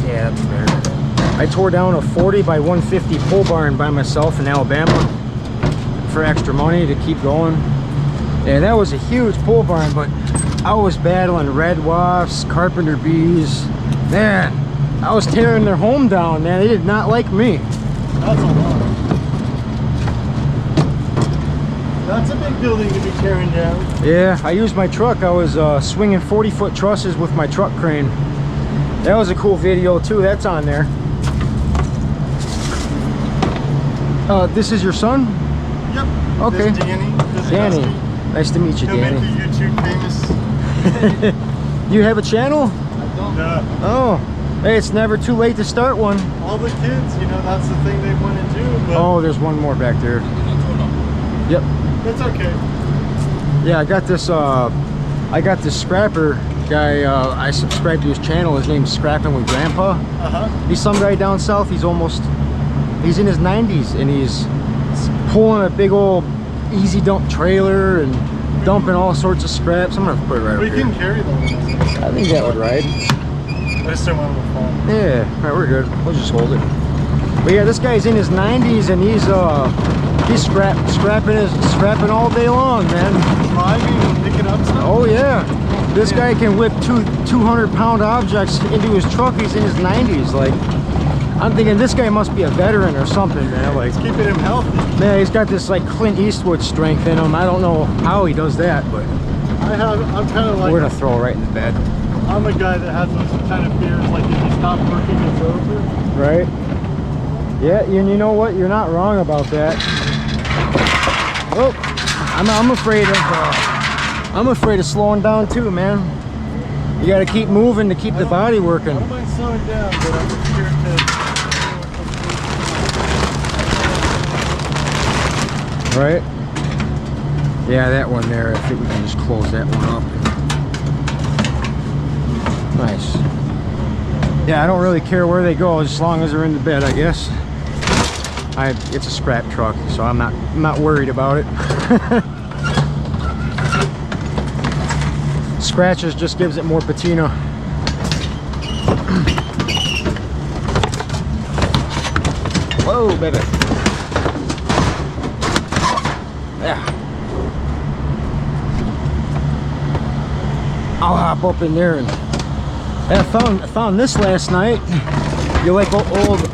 Yeah, that's better. I tore down a 40 by 150 pole barn by myself in Alabama for extra money to keep going. Yeah, that was a huge pole barn, but I was battling red wasps, carpenter bees. Man, I was tearing their home down, man. They did not like me. That's a lot. That's a big building to be tearing down. Yeah, I used my truck. I was swinging 40-foot trusses with my truck crane. That was a cool video too. That's on there. This is your son? Yep. Okay. This is Danny. This is Danny. Dusty. Nice to meet you, He'll Danny. make you YouTube famous. You have a channel? I don't. Oh, hey, it's never too late to start one. All the kids, you know, that's the thing they want to do. But Oh, there's one more back there. Yep. it's okay. Yeah, I got this scrapper guy. I subscribed to his channel. His name's Scrapping with Grandpa. He's some guy down south. He's in his 90s and he's pulling a big old easy dump trailer and dumping all sorts of scraps. I'm gonna put it right We over can here. carry them. I think that would ride. I just don't want them to fall. Yeah, all right, we're good. We'll just hold it. But yeah, this guy's in his 90s and he's scrapping all day long, man. Driving and picking up stuff? Oh yeah, this guy can whip 200-pound objects into his truck. He's in his 90s. Like, I'm thinking this guy must be a veteran or something, man. Like, It's keeping him healthy. man, he's got this like Clint Eastwood strength in him. I don't know how he does that, but I'm kind of like, we're gonna throw it right in the bed. I'm a guy that has those kind of fears, like if you stop working, it's over. Right? Yeah, and you know what? You're not wrong about that. Oh, I'm afraid of slowing down too, man. You got to keep moving to keep the body working. I don't mind slowing down, but I'm just scared to... Right? Yeah, that one there. I think we can just close that one up. Nice. Yeah, I don't really care where they go as long as they're in the bed, I guess. It's a scrap truck, so I'm not worried about it. Scratches just gives it more patina. Whoa, baby. Yeah. I'll hop up in there and I found this last night. You like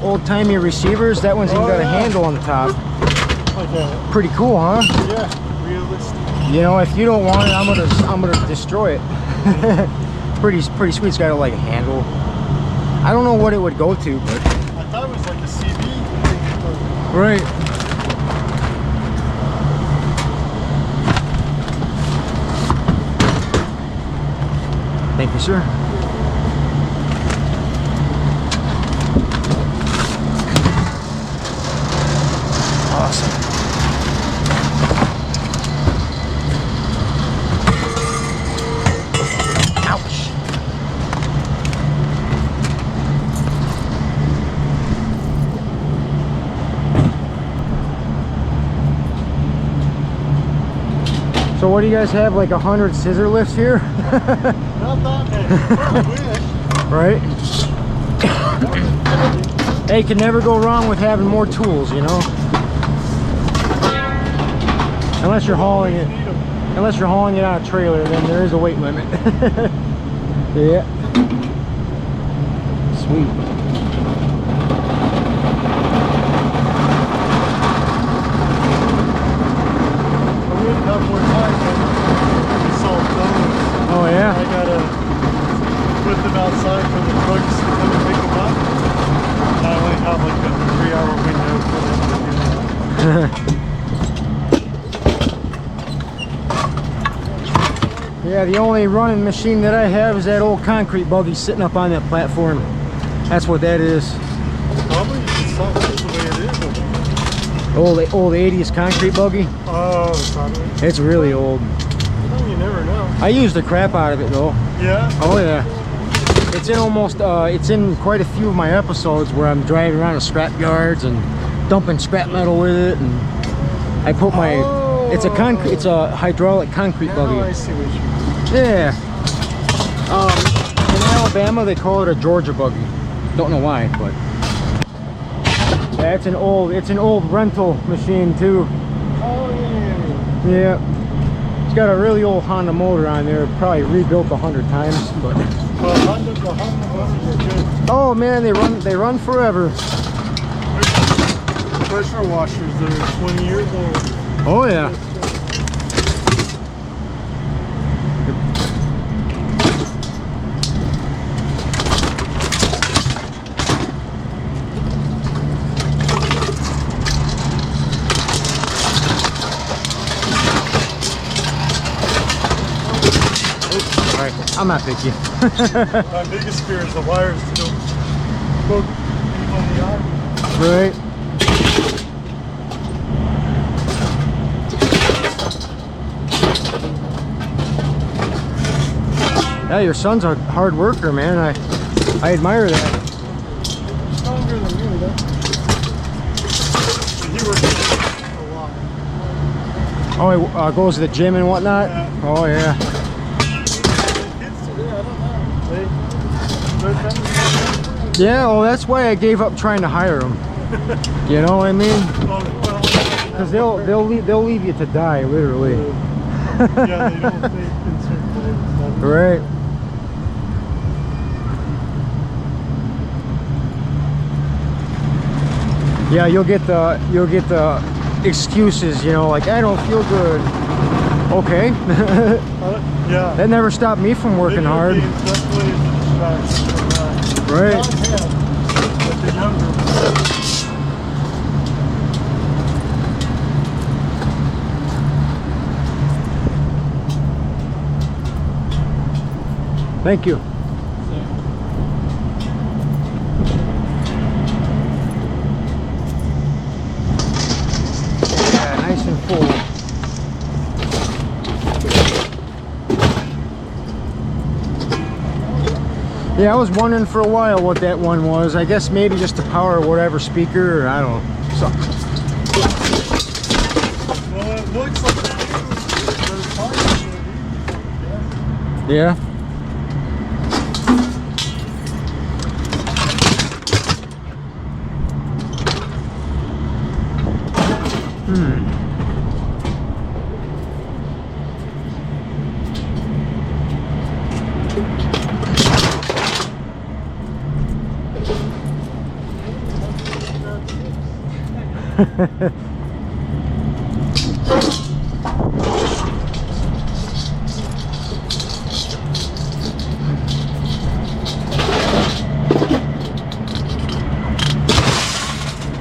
old-timey receivers? That one's even got a handle on the top. Okay. Pretty cool, huh? Yeah, realistic. You know, if you don't want it, I'm gonna destroy it. pretty sweet. It's got like a handle. I don't know what it would go to, but I thought it was like a CB. right. Thank you, sir. Awesome. Ouch. So what do you guys have, like 100 scissor lifts here? Not that many. I wish. Right? Hey, can never go wrong with having more tools, you know? Unless you're hauling it on a trailer, then there is a weight limit. Yeah. Sweet. I'm gonna have more time to solve those. Oh yeah? I gotta put them outside for the trucks to come and pick them up. And I only have like a 3-hour window for them to do that. Yeah, the only running machine that I have is that old concrete buggy sitting up on that platform. That's what that is. Probably it's not just the way it is. Old 80s concrete buggy. Oh, probably. It's really old. Well, you never know. I used the crap out of it though. Yeah? Oh yeah. It's in almost, it's in quite a few of my episodes where I'm driving around the scrap yards and dumping scrap metal with it, and I put my, it's a hydraulic concrete buggy. Now I see what you mean. Yeah. In Alabama they call it a Georgia buggy. Don't know why, but yeah, it's an old rental machine too. Oh yeah. Yeah. It's got a really old Honda motor on there, probably rebuilt 100 times, but The Honda buses are good. oh man, they run forever. Pressure washers, they're 20 years old. Oh yeah. I'm not picky. My biggest fear is the wires still poke on the eye. Right. Yeah, your son's a hard worker, man. I admire that. Stronger than you, though. He works a lot. Oh, he goes to the gym and whatnot? Yeah. Oh, yeah. Kids today, I don't know. Yeah, well, that's why I gave up trying to hire them. You know what I mean? Because they'll leave you to die, literally. Yeah, they don't think in certain places. Right. Yeah, you'll get the excuses, you know, like I don't feel good. Okay. Yeah. That never stopped me from working Video hard. games definitely is a distraction from that. Right. Not him, but the younger Thank you. Yeah, nice and full. Yeah, I was wondering for a while what that one was. I guess maybe just to power whatever speaker, or I don't know. Well, it looks like Yeah.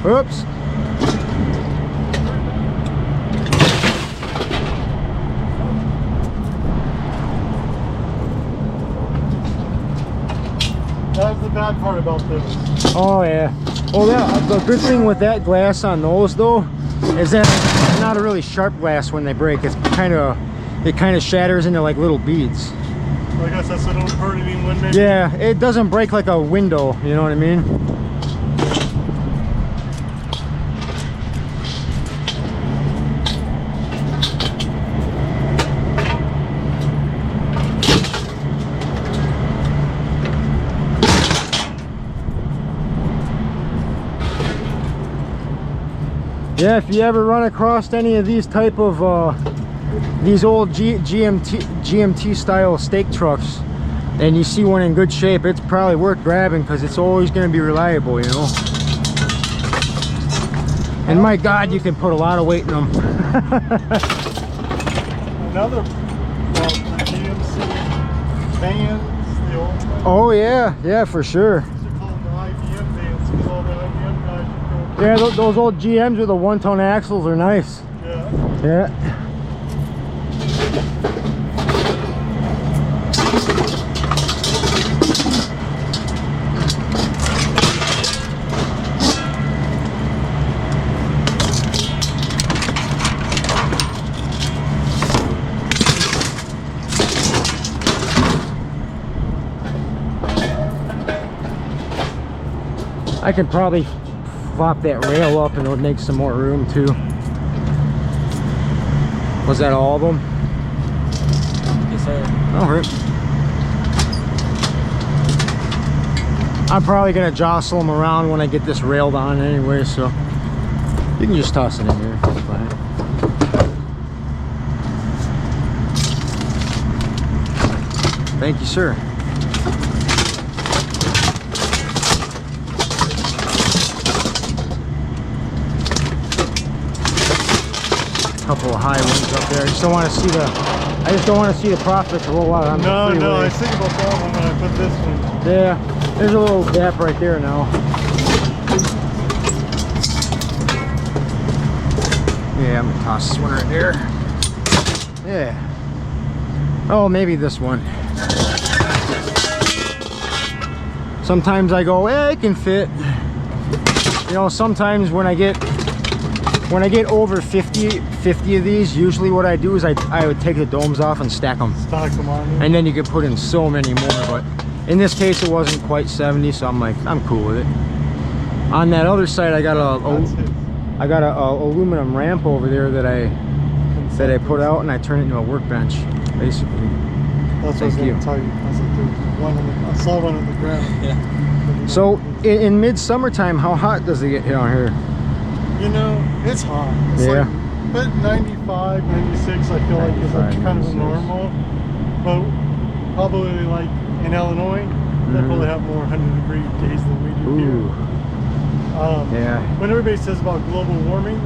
Oops. That's the bad part about this. Oh yeah. Well, the good thing with that glass on those though is that it's not a really sharp glass when they break. It kind of shatters into like little beads. I guess that's so it don't hurt anyone. Maybe. Yeah, it doesn't break like a window. You know what I mean? Yeah, if you ever run across any of these type of these old GMT style stake trucks and you see one in good shape, it's probably worth grabbing because it's always going to be reliable, you know. And my God, you can put a lot of weight in them. Another, well, the GMC vans, the old ones. Oh yeah, yeah, for sure. These are called the IBM vans because all the IBM guys are going. Yeah, those old GMs with the 1-ton axles are nice. Yeah. Yeah. I could probably flop that rail up and it would make some more room too. Was that all of them? Yes, sir. Alright. I'm probably gonna jostle them around when I get this railed on anyway, so you can just toss it in here. That's fine. Thank you, sir. Couple of high ones up there. I just don't want to see the. I just don't want to see the profits roll out on the freeway. No, I think about that one when I put this one. Yeah, there's a little gap right there now. Yeah, I'm gonna toss this one right there. Yeah. Oh, maybe this one. Sometimes I go, eh, it can fit. You know, sometimes when I get over 50 of these, usually what I do is I would take the domes off and stack them. Stack them on there. And then you can put in so many more, but in this case it wasn't quite 70, so I'm like, I'm cool with it. On that other side I got a aluminum ramp over there that I put out, and I turned it into a workbench, basically. That's what I was going to tell you. I was like, there's one I saw one on the ground. Yeah. So in mid-summertime, how hot does it get down here? You know, it's hot. It's Yeah. like, but 95, 96, I feel like is like 95, kind of a 96. normal. But probably like in Illinois, they probably have more 100-degree days than we do Ooh. here. Yeah. When everybody says about global warming,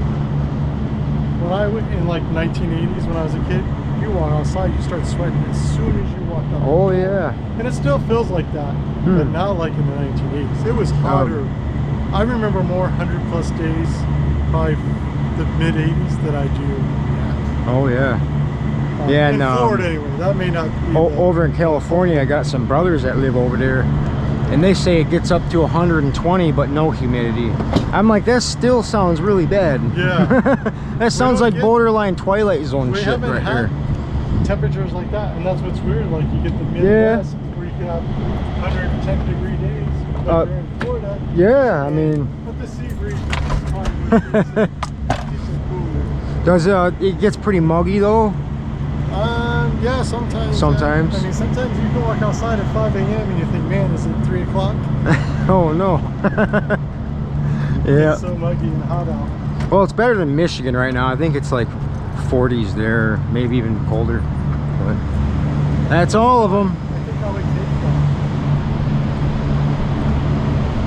when I went in like 1980s when I was a kid, you walk outside, you start sweating as soon as you walk out. Oh yeah. And it still feels like that. But now, like in the 1980s, it was hotter. I remember more 100+ days, probably the mid 80s that I do. Oh yeah. Yeah, in no. Florida anyway. That may not be. Over in California, I got some brothers that live over there, and they say it gets up to 120, but no humidity. I'm like, that still sounds really bad. Yeah. That sounds like borderline Twilight Zone We shit haven't right had here. temperatures like that, and that's what's weird. Like you get the Midwest where you can have 110-degree days, but you're in Florida. Yeah, I mean. But the sea breeze is fine. Decent cooler. Does it gets pretty muggy though? Yeah, sometimes. Sometimes. I mean, sometimes you can walk outside at 5 a.m. and you think, man, is it 3 o'clock? Oh no. Yeah. It's so muggy and hot out. Well, it's better than Michigan right now. I think it's like 40s there, maybe even colder. But that's all of them. I think I would take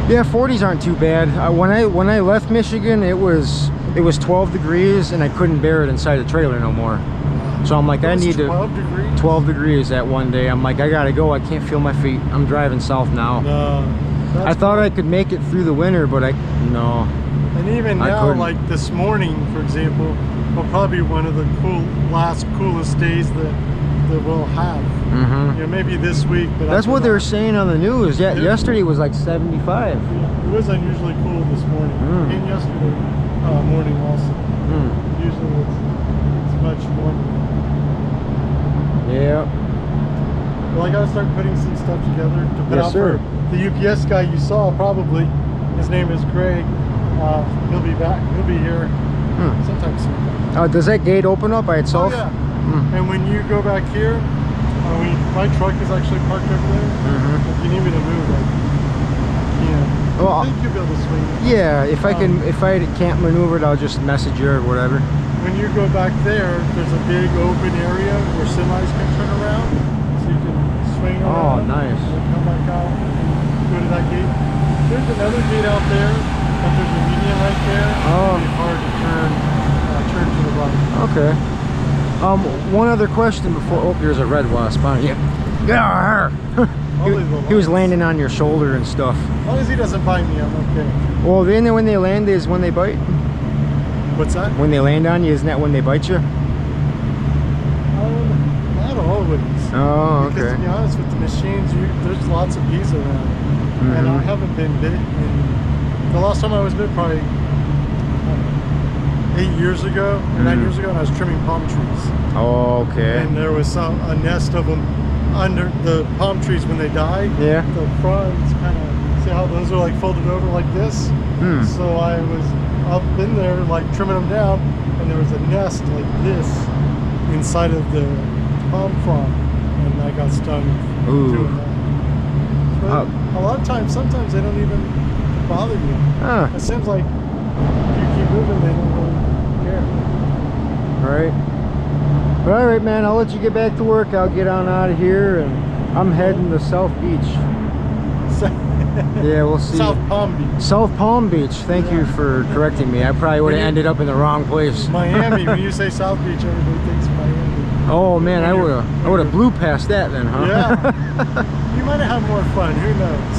that. Yeah, 40s aren't too bad. When I left Michigan, it was 12 degrees, and I couldn't bear it inside the trailer no more. So I'm like, I need 12 degrees? 12 degrees that one day. I'm like, I gotta go. I can't feel my feet. I'm driving south now. No. I thought I could make it through the winter, but no. And even now, like this morning, for example, will probably be one of the coolest days that we'll have. Mm-hmm. You know, maybe this week, but that's what they were saying on the news. Yeah, yesterday was like 75. Yeah, it was unusually cool this morning, and yesterday morning also. Usually it's much warmer. Yeah. Well, I gotta start putting some stuff together to put out sir. for the UPS guy you saw probably. His name is Greg. He'll be back. He'll be here sometime soon. Does that gate open up by itself? Oh, yeah. And when you go back here, my truck is actually parked over there. If you need me to move, I think you'll be able to swing it. Yeah, if I can't maneuver it, I'll just message you or whatever. When you go back there, there's a big open area where semis can turn around, so you can swing around. Oh, nice. And come back out and go to that gate. There's another gate out there, but there's a median right there. It'll be hard to turn to the right. Okay. One other question before. Oh, there's a red wasp on you. Yeah. He was landing on your shoulder and stuff. As long as he doesn't bite me, I'm okay. Well, then when they land is when they bite. What's that? When they land on you, isn't that when they bite you? Not always. Oh, okay. Because to be honest with the machines, there's lots of bees around, and I haven't been bit. The last time I was bit, probably 8 years ago, 9 years ago, and I was trimming palm trees. Oh, okay. And there was a nest of them under the palm trees when they died. Yeah. The fronds kind of See how those are like folded over like this? Hmm. So I was up in there like trimming them down, and there was a nest like this inside of the palm frond, and I got stung doing that. But a lot of times, sometimes they don't even bother you. It seems like if you keep moving, they don't really care. Right. But all right, man, I'll let you get back to work. I'll get on out of here, and I'm heading to South Beach. Yeah, we'll see. South Palm Beach. South Palm Beach. Thank you for correcting me. I probably would have ended up in the wrong place. Miami. When you say South Beach, everybody thinks Miami. Oh man, I would have blew past that then, huh? Yeah. You might have had more fun. Who knows?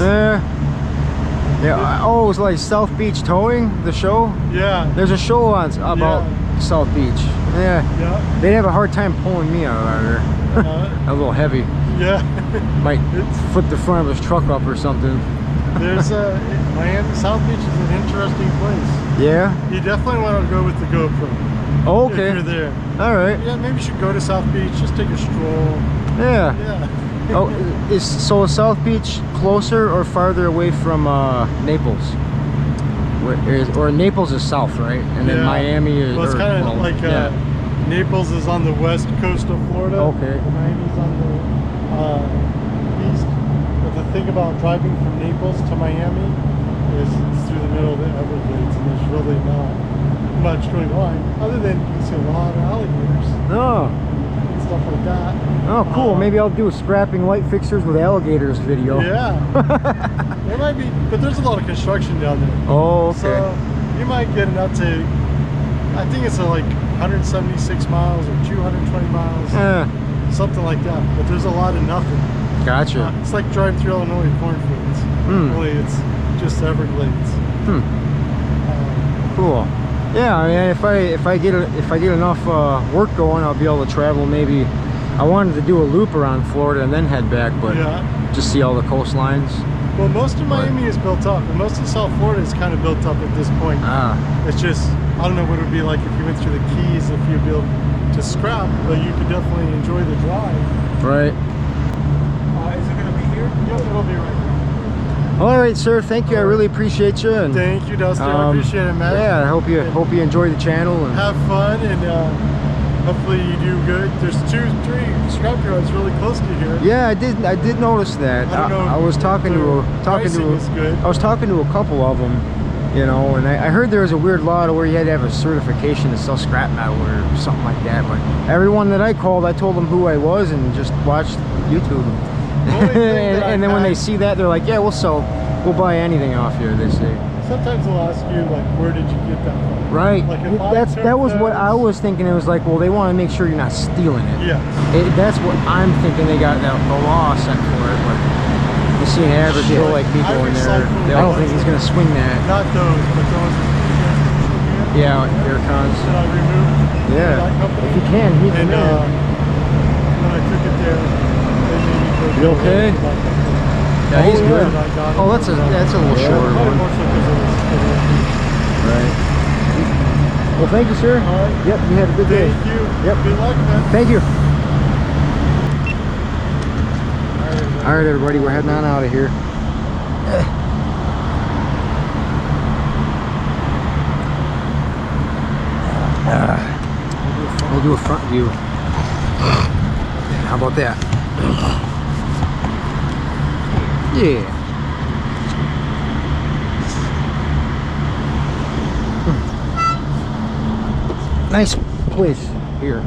Yeah. Oh, it was like South Beach Towing, the show. Yeah. There's a show on about South Beach. Yeah. Yeah. They'd have a hard time pulling me out of there. A little heavy. Yeah. Might flip the front of his truck up or something. There's Miami. South Beach is an interesting place. Yeah. You definitely want to go with the GoPro. Oh, okay. If you're there. All right. Yeah, maybe you should go to South Beach. Just take a stroll. Yeah. Yeah. Oh, is South Beach closer or farther away from Naples? Or Naples is south, right? And then Miami is. Well, it's kind of like Naples is on the west coast of Florida. Okay. Miami's on the east. But the thing about driving from Naples to Miami is it's through the middle of the Everglades, and there's really not much going on other than you can see a lot of alligators. Oh. And stuff like that. Oh, cool. Maybe I'll do a scrapping light fixtures with alligators video. Yeah. There might be, but there's a lot of construction down there. Oh, okay. So you might get enough to, I think it's like 176 miles or 220 miles. Something like that. But there's a lot of nothing. Gotcha. It's like driving through Illinois cornfields. Only it's just Everglades. Cool. Yeah, I mean, if I get enough work going, I'll be able to travel. Maybe I wanted to do a loop around Florida and then head back, but just see all the coastlines. Well, most of Miami is built up, and most of South Florida is kind of built up at this point. It's just, I don't know what it would be like if you went through the Keys, if you'd be able to scrap, but you could definitely enjoy the drive. Right. Is it going to be here? Yep, it'll be right here. All right, sir. Thank you. I really appreciate you. And thank you, Dustin. I appreciate it, man. Yeah, I hope you enjoy the channel and have fun, and hopefully you do good. There's 2-3 scrapyards really close to here. Yeah, I did notice that. I was talking to a couple of them, you know, and I heard there was a weird law to where you had to have a certification to sell scrap metal or something like that. But everyone that I called, I told them who I was and just watched YouTube. And then when they see that, they're like, yeah, we'll buy anything off you, they say. Sometimes they'll ask you, like, where did you get that from? Right. Like that was what I was thinking. It was like, well, they want to make sure you're not stealing it. Yeah. That's what I'm thinking. They got the law set for it, but you see an average Joe like people in there. I don't think he's going to swing that. Not those, but those. Yeah, air cons. Should I remove that company? If you can, he can. When I took it there, they made me go. You okay? Yeah, he's good. Oh, that's a little shorter one. Right. Well, thank you, sir. All right. Yep, you have a good day. Thank you. Yep. Good luck, man. Thank you. All right, everybody, we're heading on out of here. We'll do a front view. How about that? Yeah. Nice place here.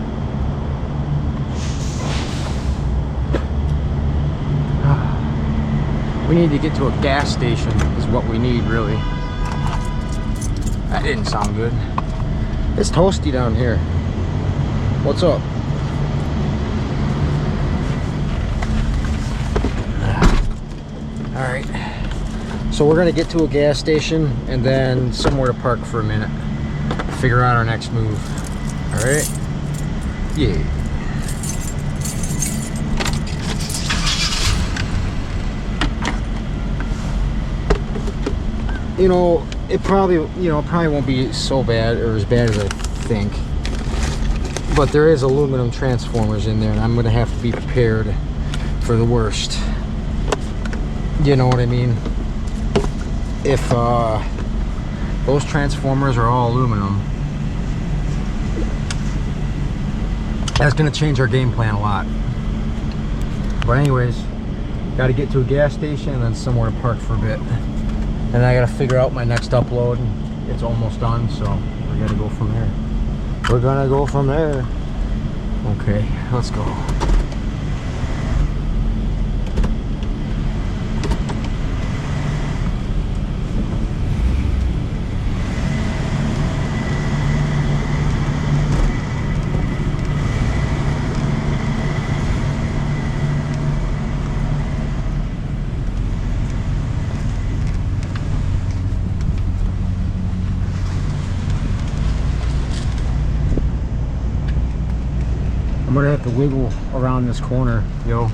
We need to get to a gas station is what we need, really. That didn't sound good. It's toasty down here. What's up? All right. So we're gonna get to a gas station and then somewhere to park for a minute. Figure out our next move. All right. Yeah. You know, it probably won't be so bad or as bad as I think. But there is aluminum transformers in there, and I'm gonna have to be prepared for the worst. You know what I mean? if those transformers are all aluminum, that's gonna change our game plan a lot. But anyways, got to get to a gas station and then somewhere to park for a bit. And I got to figure out my next upload. It's almost done, so we're gonna go from there. We're gonna go from there. Okay, let's go. I'm gonna have to wiggle around this corner, yo.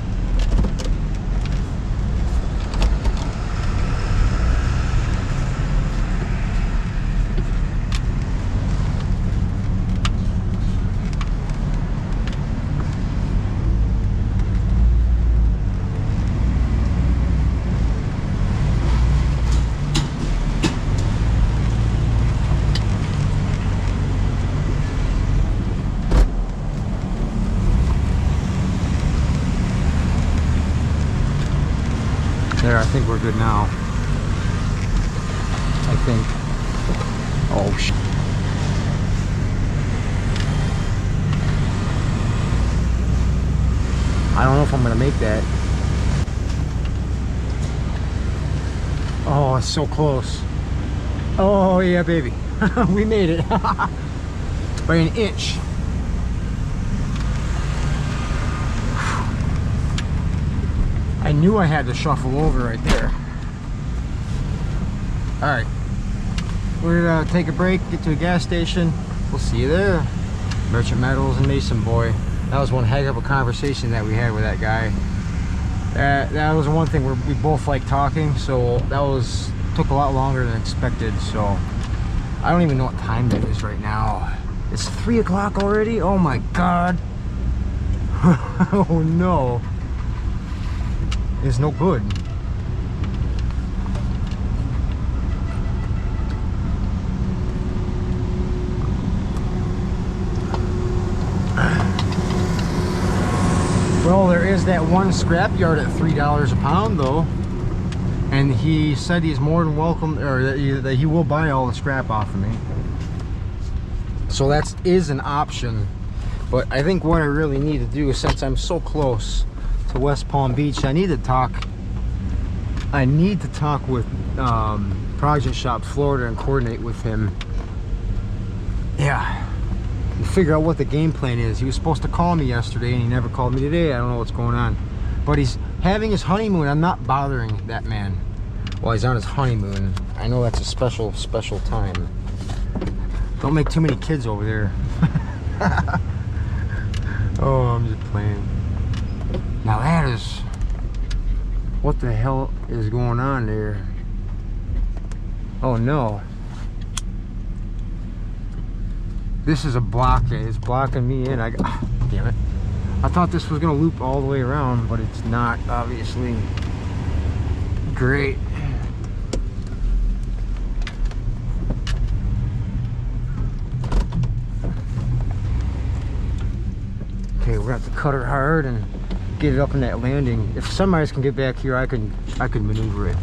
There, I think we're good now. I think. Oh, shit. I don't know if I'm gonna make that. Oh, it's so close. Oh, yeah, baby. We made it. By an inch. I knew I had to shuffle over right there. All right, we're gonna take a break, get to a gas station. We'll see you there. Merchant Metals and Mason Boy. That was one heck of a conversation that we had with that guy. That was one thing where we both like talking, so that took a lot longer than expected. So I don't even know what time it is right now. It's 3 o'clock already. Oh my God. Oh no. It's no good. Well, there is that one scrapyard at $3 a pound though, and he said he's more than welcome, or that he will buy all the scrap off of me. So that is an option. But I think what I really need to do, since I'm so close to West Palm Beach, I need to talk with Project Shop Florida and coordinate with him. Yeah, and figure out what the game plan is. He was supposed to call me yesterday and he never called me today. I don't know what's going on, but he's having his honeymoon. I'm not bothering that man while he's on his honeymoon. I know that's a special time. Don't make too many kids over there. Oh, I'm just playing. Now that is, what the hell is going on there? Oh no. This is a blockade. It's blocking me in. Damn it. I thought this was gonna loop all the way around, but it's not, obviously. Great. Okay, we're gonna have to cut her hard and get it up in that landing. If somebody can get back here, I can maneuver it.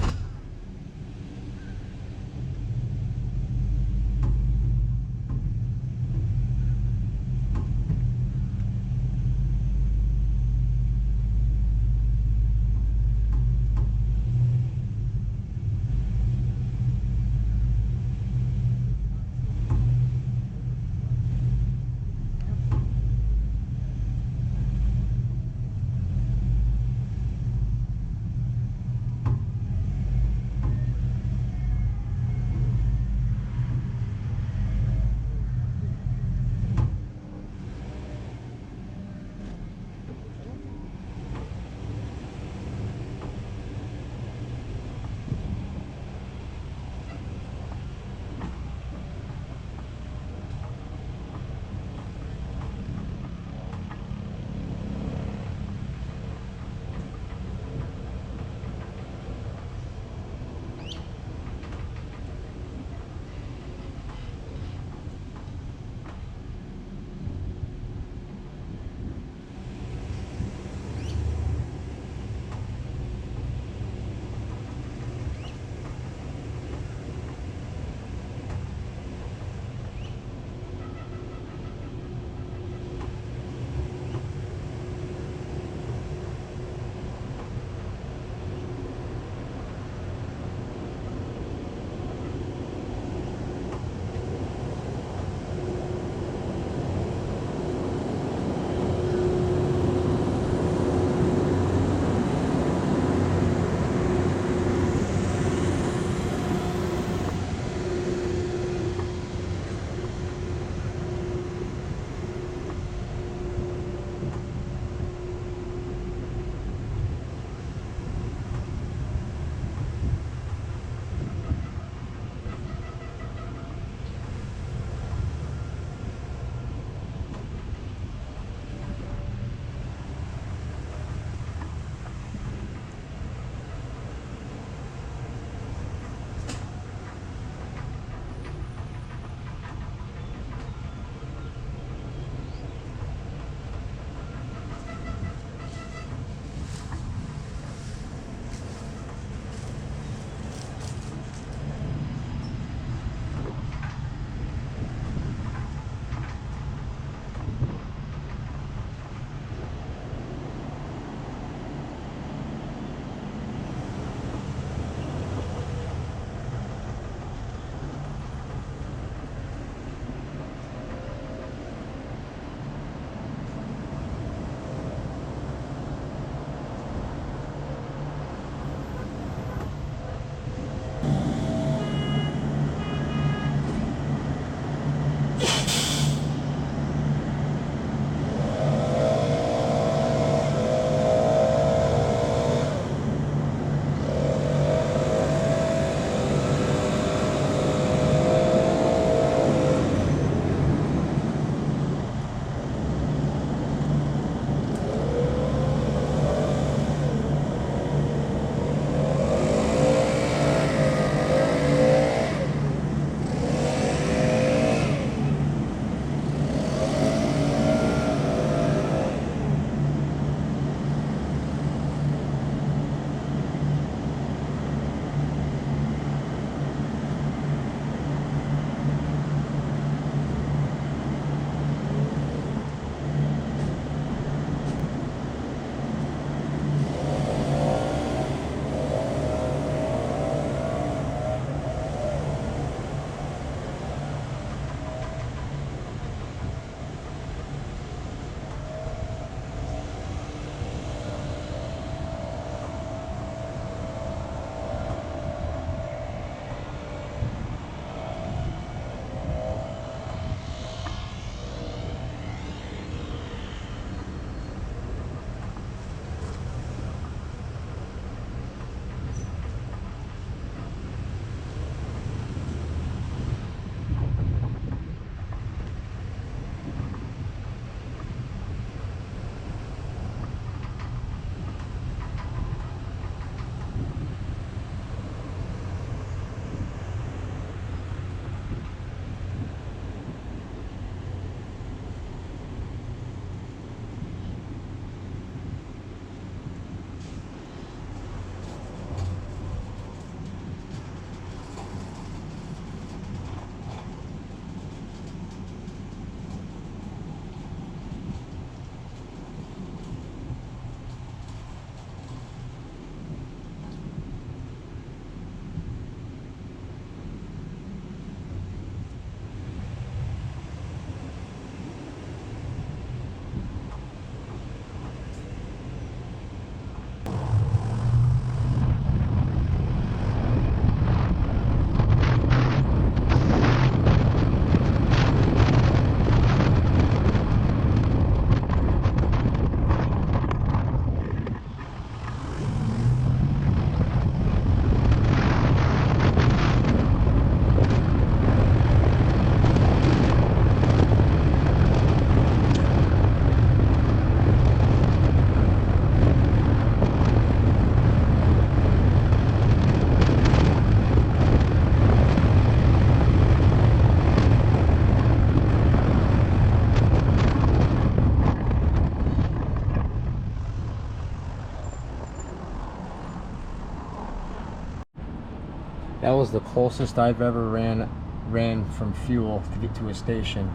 That was the closest I've ever ran from fuel to get to a station.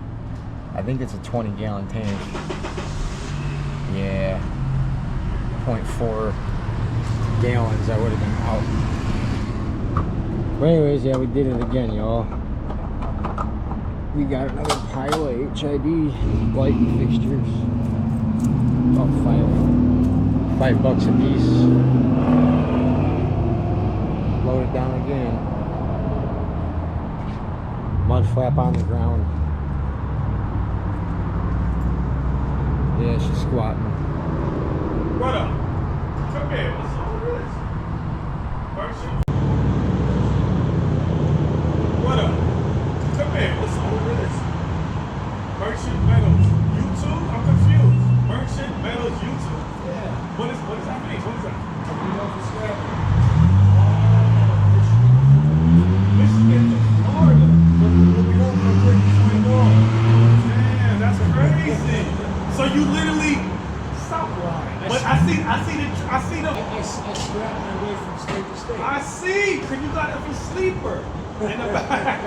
I think it's a 20-gallon tank. Yeah, 0.4 gallons. I would have been out. But anyways, yeah, we did it again, y'all. We got another pile of HID light fixtures. About $5 a piece. Load it down again. Mud flap on the ground. Yeah, she's squatting. What up? Come here. What's up with this? Merchant. What up? Come here. What's up with this? Merchant Metals. YouTube? I'm confused. Merchant Metals YouTube. Yeah. What is that mean? What is that? You know for scrap. Michigan to Florida. Damn, that's crazy. So you literally stop lying. But I see the. I scrap my way from state to state. I see. Cause you got to be sleeper in the back.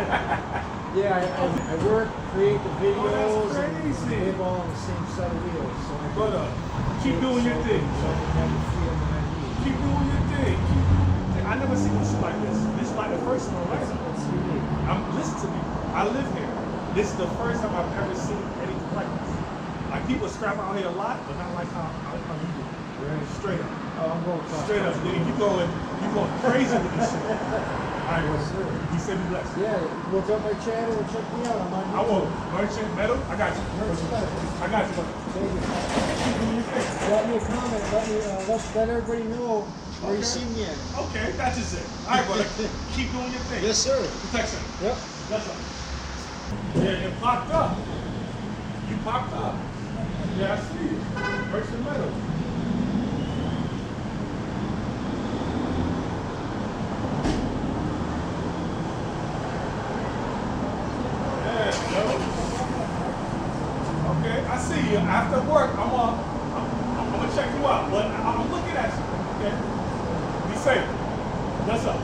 Yeah, I work, create the videos, that's crazy. and live all on the same set of wheels. So I Brother, keep doing your thing. So I can have the freedom that I need. Keep doing your thing. Keep doing your thing. I never seen this like this. This is like the first one, right? That's unique. Listen to me. I live here. This is the first time I've ever seen anything like this. Like people scrap out here a lot, but not like how you do. Right. Straight up. Oh, I'm going to Straight up, nigga. You going crazy with this shit. Alright, well, sir. You said be blessed. Yeah, look up my channel and check me out. I'm on I will. Merchant Metal. I got you. I got you. Thank you. Drop me a comment. Let everybody know where you see me at. Okay, that's just it. Alright, brother. Keep doing your thing. Yes, sir. Protection. Yep. That's up. Yeah, it popped up. You popped up. Yeah, I see you. Merchant Metal. Okay, I see you. After work, I'm gonna check you out. But I'm looking at you. Okay, be safe. That's up.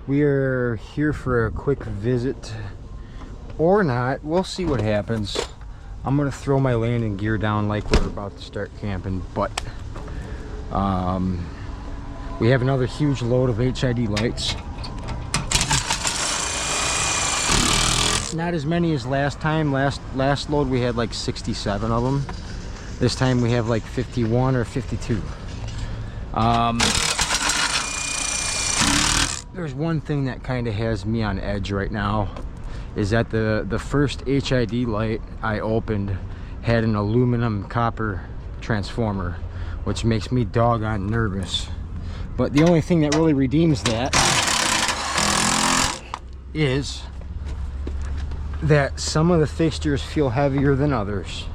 We are here for a quick visit, or not. We'll see what happens. I'm gonna throw my landing gear down like we're about to start camping, but we have another huge load of HID lights. Not as many as last time. Last load we had like 67 of them. This time we have like 51 or 52. There's one thing that kind of has me on edge right now, is that the first HID light I opened had an aluminum copper transformer, which makes me doggone nervous. But the only thing that really redeems that is that some of the fixtures feel heavier than others.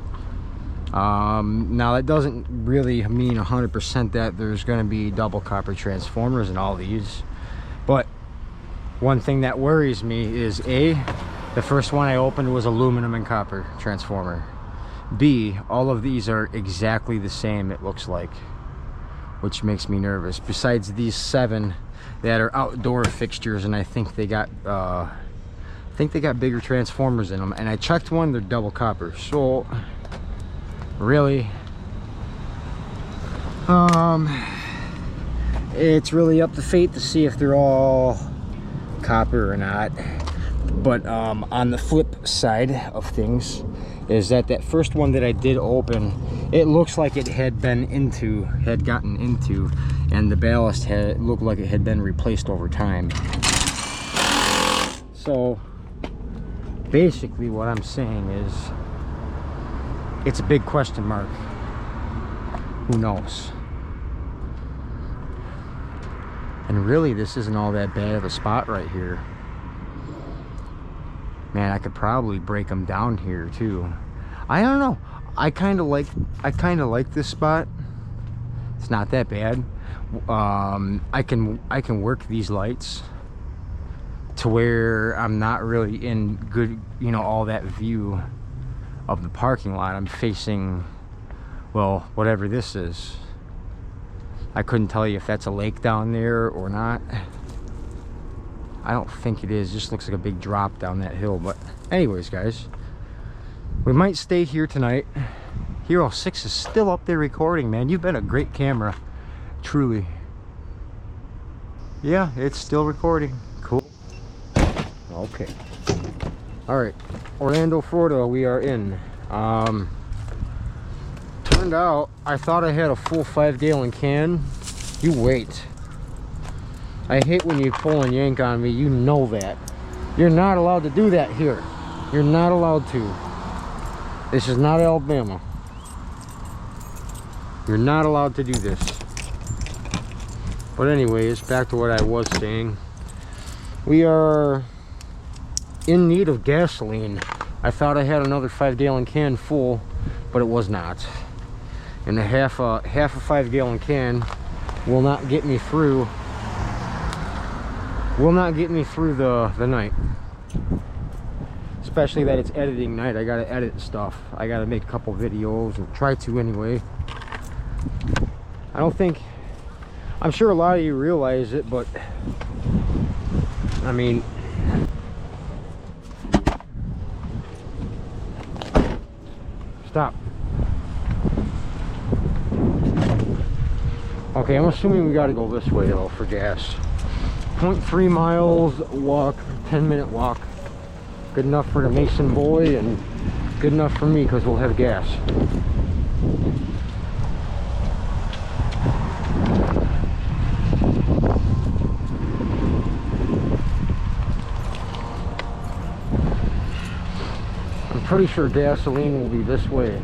Now that doesn't really mean 100% that there's going to be double copper transformers in all these, but one thing that worries me is A, the first one I opened was aluminum and copper transformer. B, all of these are exactly the same, it looks like, which makes me nervous. Besides these 7 that are outdoor fixtures, and I think they got bigger transformers in them. And I checked one, they're double copper. So really, it's really up to fate to see if they're all copper or not. But on the flip side of things is that first one that I did open, it looks like it had gotten into, and the ballast looked like it had been replaced over time. So basically what I'm saying is it's a big question mark. Who knows? And really, this isn't all that bad of a spot right here. Man, I could probably break them down here too. I don't know. I kind of like this spot. It's not that bad. I can work these lights to where I'm not really in good, you know, all that view of the parking lot. I'm facing, well, whatever this is. I couldn't tell you if that's a lake down there or not. I don't think it is. It just looks like a big drop down that hill. But anyways, guys, we might stay here tonight. Hero 6 is still up there recording, man. You've been a great camera, truly. Yeah, it's still recording. Cool. Okay. All right, Orlando, Florida, we are in. Turned out I thought I had a full 5-gallon can. You wait. I hate when you pull and yank on me. You know that. You're not allowed to do that here. You're not allowed to. This is not Alabama. You're not allowed to do this. But anyways, back to what I was saying. We are in need of gasoline. I thought I had another 5-gallon can full, but it was not. And a half a 5-gallon can will not get me through. The night. Especially that it's editing night. I gotta edit stuff. I gotta make a couple videos, or try to anyway. I'm sure a lot of you realize it, but I mean, stop. Okay, I'm assuming we gotta go this way though for gas. 0.3 miles walk, 10-minute walk. Good enough for the Mason boy and good enough for me because we'll have gas. I'm pretty sure gasoline will be this way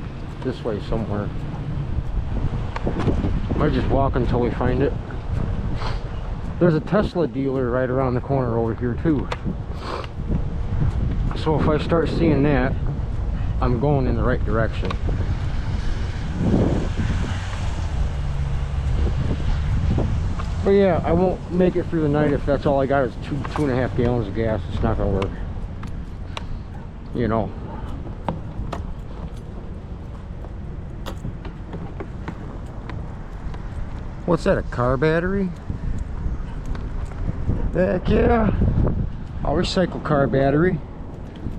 somewhere. Might just walk until we find it. There's a Tesla dealer right around the corner over here too. So if I start seeing that, I'm going in the right direction. But yeah, I won't make it through the night if that's all I got is 2.5 gallons of gas. It's not gonna work. You know. What's that, a car battery? Heck yeah. I'll recycle car battery.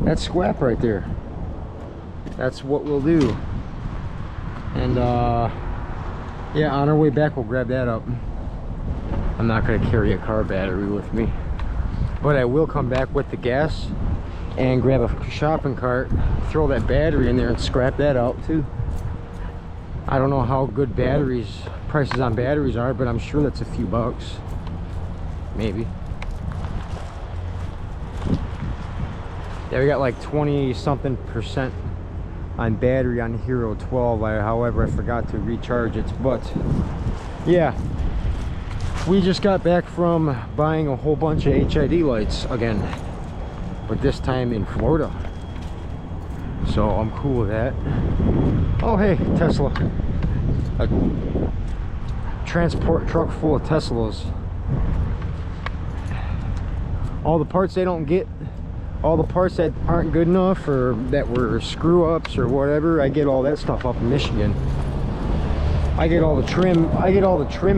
That's scrap right there. That's what we'll do. And yeah, on our way back we'll grab that up. I'm not going to carry a car battery with me, but I will come back with the gas and grab a shopping cart, throw that battery in there and scrap that out too. I don't know how good prices on batteries are, but I'm sure that's a few bucks, maybe. Yeah, we got like 20 something % on battery on Hero 12. However, I forgot to recharge it. But yeah, we just got back from buying a whole bunch of HID lights again, but this time in Florida, so I'm cool with that. Oh hey, Tesla. A transport truck full of Teslas. All the parts they don't get, all the parts that aren't good enough or that were screw-ups or whatever, I get all that stuff up in Michigan. I get all the trim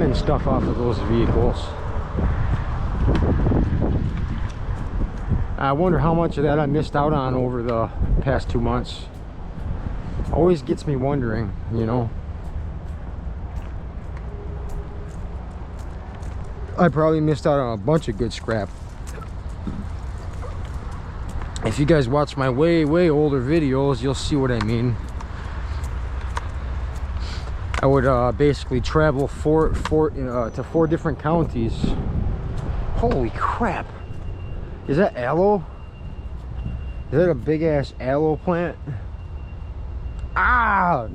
and stuff off of those vehicles. I wonder how much of that I missed out on over the past 2 months. Always gets me wondering, you know. I probably missed out on a bunch of good scrap. If you guys watch my way older videos, you'll see what I mean. I would basically travel to 4 different counties. Holy crap! Is that aloe? Is that a big ass aloe plant? Ah!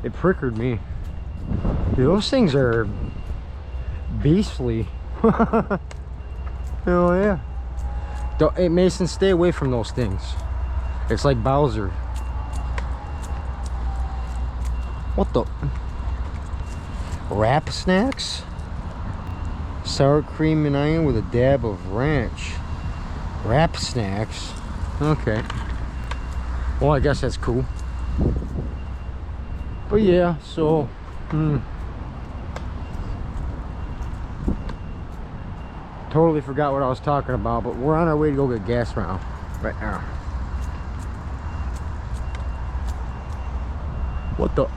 It prickled me. Dude, those things are beastly. Oh yeah. Hey Mason, stay away from those things. It's like Bowser. What the? Wrap snacks? Sour cream and onion with a dab of ranch. Wrap snacks? Okay. Well, I guess that's cool. But yeah, so totally forgot what I was talking about, but we're on our way to go get gas now, right now. What the?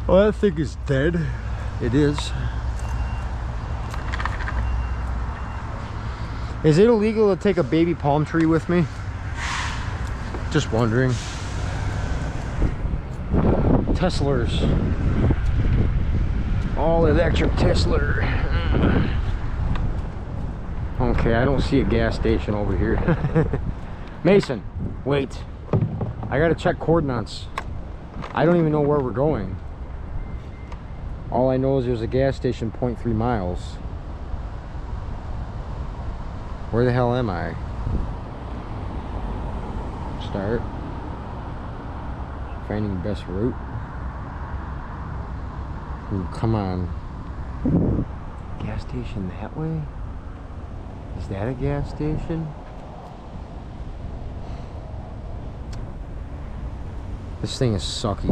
Oh, that thing is dead. It is. Is it illegal to take a baby palm tree with me? Just wondering. Teslers. All electric Tesla. Okay, I don't see a gas station over here. Mason, wait. I gotta check coordinates. I don't even know where we're going. All I know is there's a gas station 0.3 miles. Where the hell am I? Start. Finding the best route. Ooh, come on. Gas station that way? Is that a gas station? This thing is sucky.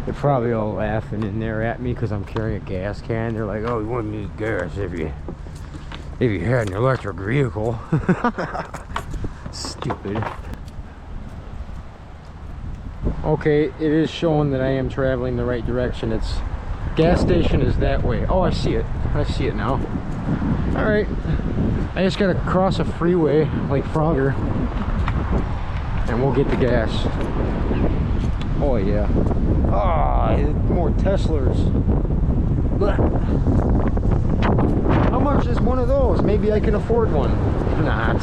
They're probably all laughing in there at me because I'm carrying a gas can. They're like, "Oh, you wouldn't need gas if you had an electric vehicle." Stupid. Okay, it is showing that I am traveling the right direction. It's gas station is that way. Oh, I see it. I see it now. All right. I just gotta cross a freeway like Frogger, and we'll get the gas. Oh yeah. Ah, more Teslers. Blech. How much is one of those? Maybe I can afford one. Not.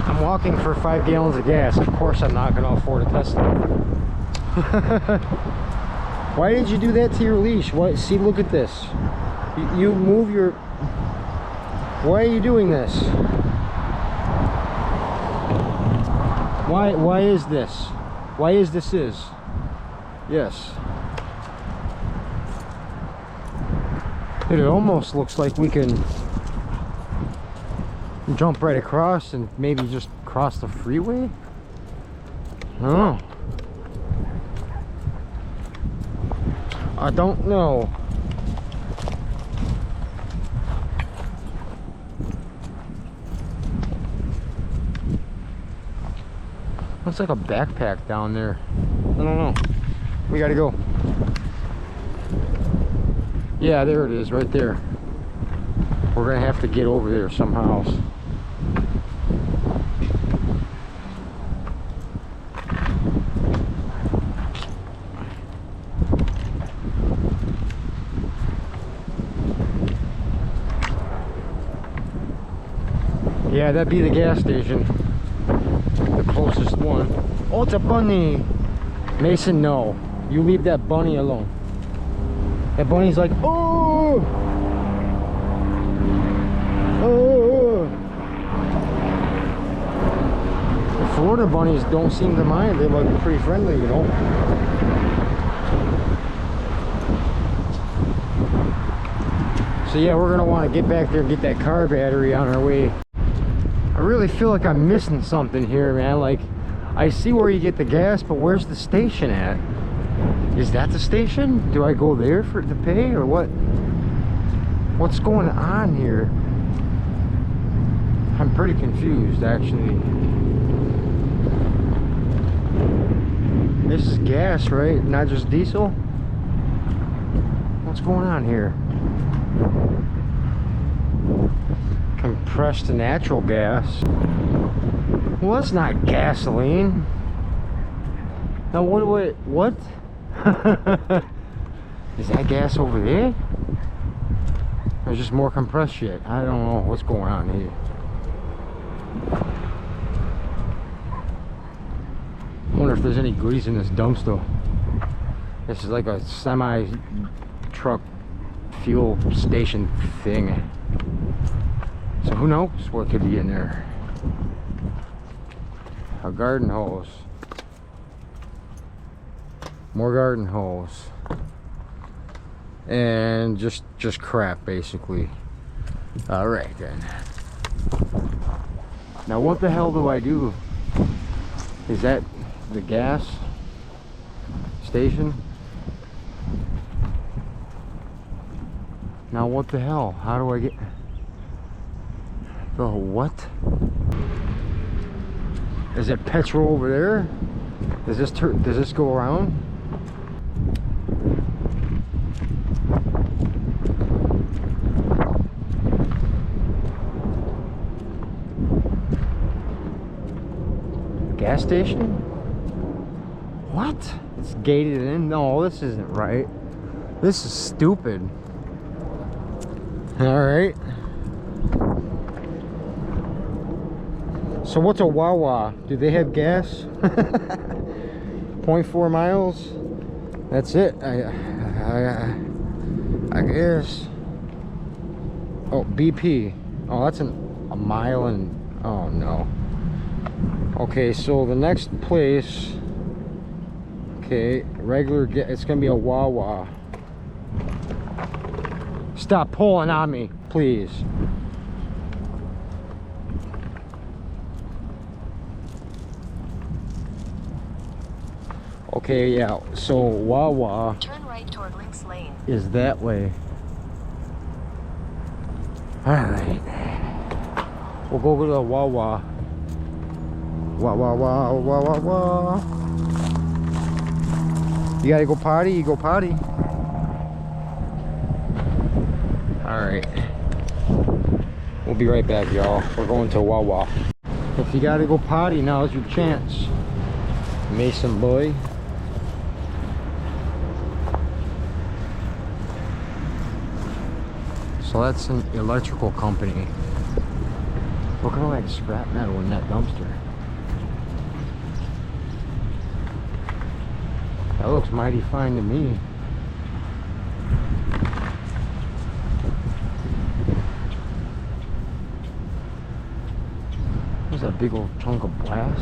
I'm walking for 5 gallons of gas. Of course I'm not going to afford a Tesla. Why did you do that to your leash? What? See, look at this. You move your... Why are you doing this? Why is this? Why is this? Yes. It almost looks like we can jump right across and maybe just cross the freeway. Oh, I don't know. Looks like a backpack down there. I don't know. We gotta go. Yeah, there it is, right there. We're gonna have to get over there somehow. Yeah, that'd be the gas station. The closest one. Oh, it's a bunny. Mason, no. You leave that bunny alone. That bunny's like, oh! Oh! The Florida bunnies don't seem to mind. They look pretty friendly, you know. So yeah, we're gonna want to get back there and get that car battery on our way. I really feel like I'm missing something here, man. Like, I see where you get the gas, but where's the station at? Is that the station? Do I go there for to pay, or what? What's going on here? I'm pretty confused, actually. This is gas, right? Not just diesel? What's going on here? Compressed natural gas. Well, that's not gasoline. Now what? Is that gas over there? There's just more compressed shit. I don't know what's going on here. I wonder if there's any goodies in this dumpster. This is like a semi truck fuel station thing. So who knows what could be in there. A garden hose. More garden hose. And just crap, basically. Alright then. Now what the hell do I do? Is that the gas station? Now what the hell? How do I get the what? Is it petrol over there? Does this go around? Gas station? What? It's gated in? No, this isn't right. This is stupid. Alright. So what's a Wawa? Do they have gas? 0.4 miles? That's it. I guess. Oh, BP. Oh, that's a mile and... Oh, no. Okay, so the next place... Okay, regular gas. It's gonna be a Wawa. Stop pulling on me, please. Okay, yeah, so Wawa turn right toward Lynx Lane is that way. Alright. We'll go to the Wawa. Wawa. You gotta go potty? You go potty. Alright. We'll be right back, y'all. We're going to Wawa. If you gotta go potty, now's your chance. Mason boy. So that's an electrical company. Look at all that scrap metal in that dumpster. That looks mighty fine to me. There's a big old chunk of glass.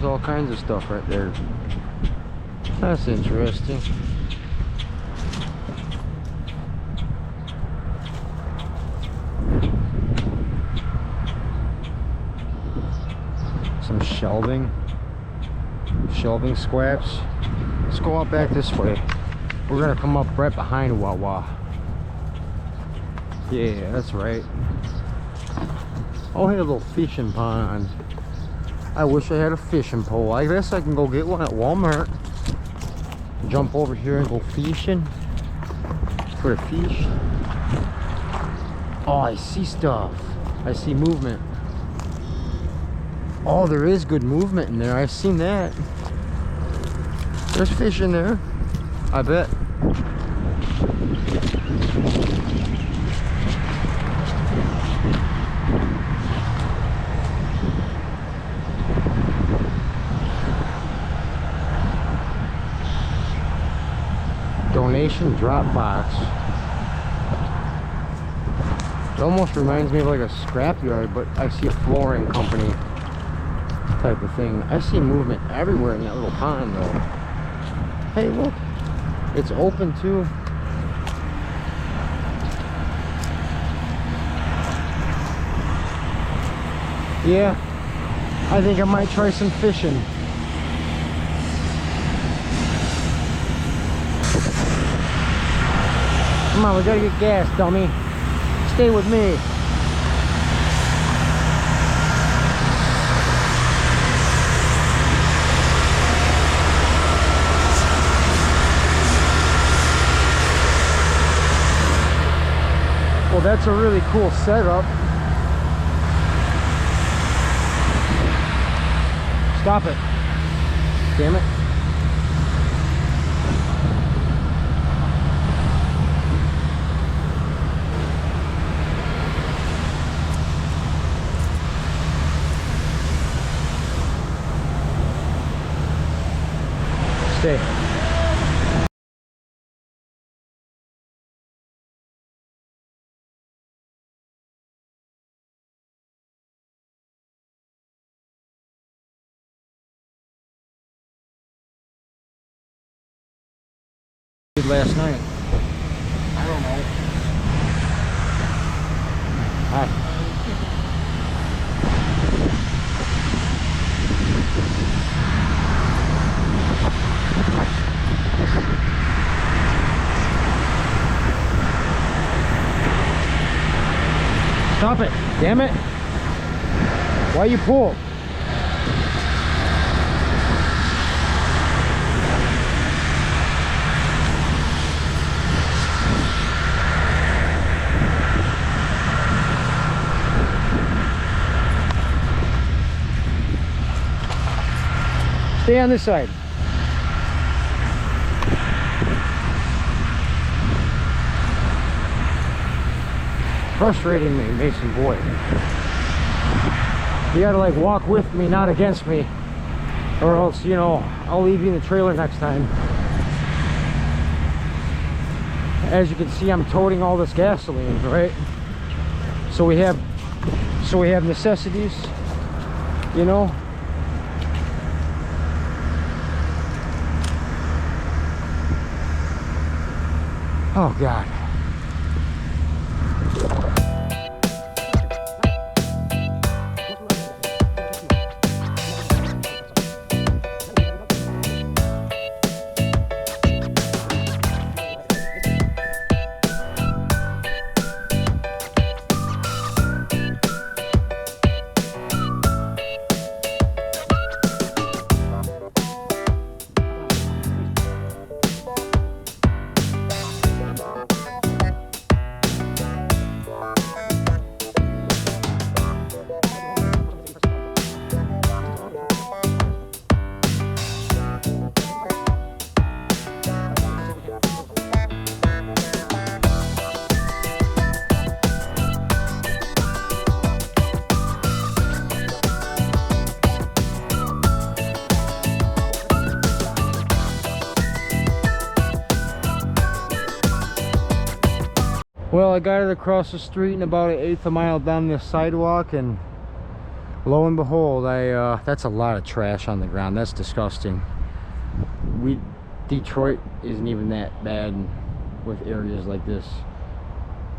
there's all kinds of stuff right there. That's interesting. Some shelving scraps. Let's go out back this way. We're gonna come up right behind Wawa. Yeah, that's right. Oh, hey, a little fishing pond. I wish I had a fishing pole. I guess I can go get one at Walmart. Jump over here and go fishing for a fish. Oh, I see stuff. I see movement. Oh, there is good movement in there. I've seen that. There's fish in there, I bet. Donation drop box. It almost reminds me of like a scrapyard, but I see a flooring company type of thing. I see movement everywhere in that little pond though. Hey, look, it's open too. Yeah, I think I might try some fishing. Come on, we gotta get gas, dummy. Stay with me. Well, that's a really cool setup. Stop it. Damn it. Stay. Last night. I don't know. Hi. Stop it. Damn it. Why you pull? Stay on this side. Frustrating me, Mason boy. You gotta like walk with me, not against me, or else, you know, I'll leave you in the trailer next time. As you can see, I'm toting all this gasoline, right? So we have necessities, you know. Oh God. Well, I got it across the street and about 1/8 of a mile down this sidewalk, and lo and behold, that's a lot of trash on the ground. That's disgusting. Detroit isn't even that bad with areas like this.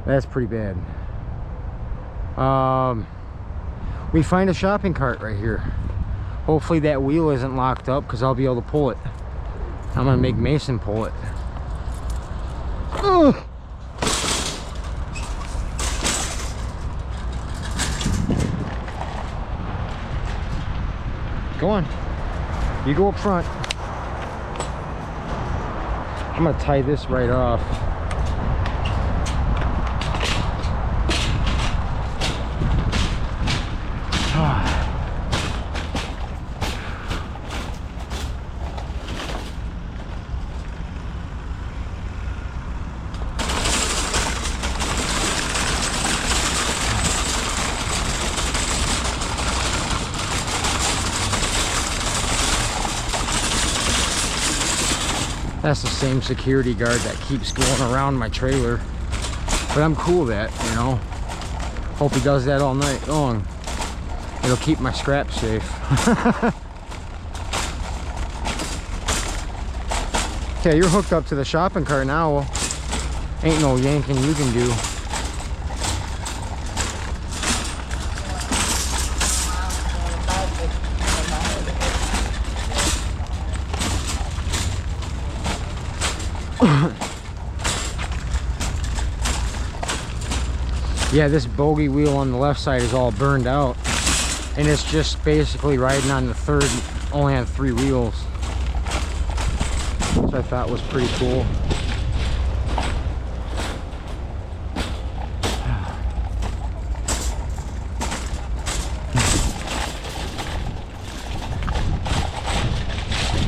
That's pretty bad. We find a shopping cart right here. Hopefully that wheel isn't locked up, because I'll be able to pull it. I'm gonna make Mason pull it. Ugh. Go on, you go up front. I'm gonna tie this right off. That's the same security guard that keeps going around my trailer. But I'm cool with that, you know. Hope he does that all night long. It'll keep my scraps safe. Okay, you're hooked up to the shopping cart now. Ain't no yanking you can do. Yeah, this bogey wheel on the left side is all burned out, and it's just basically riding on the third, only on 3 wheels, which I thought was pretty cool.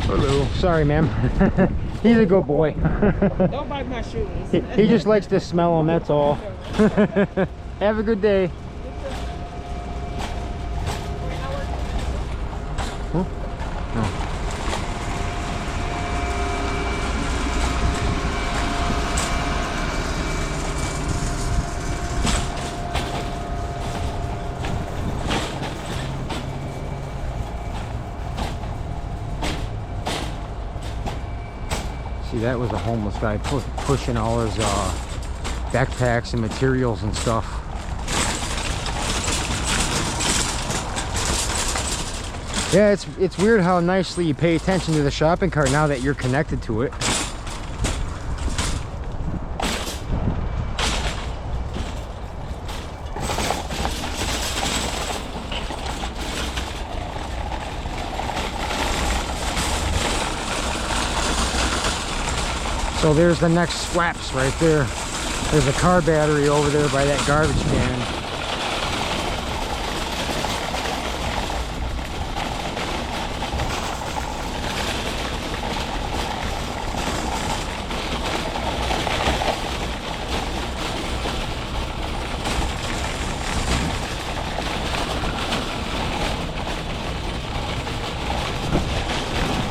Hello. Sorry, ma'am. He's a good boy. Don't bite my shoes. He just likes to smell them, that's all. Have a good day. Huh? Oh. See, that was a homeless guy pushing all his backpacks and materials and stuff. Yeah, it's weird how nicely you pay attention to the shopping cart now that you're connected to it. So there's the next swaps right there. There's a car battery over there by that garbage can.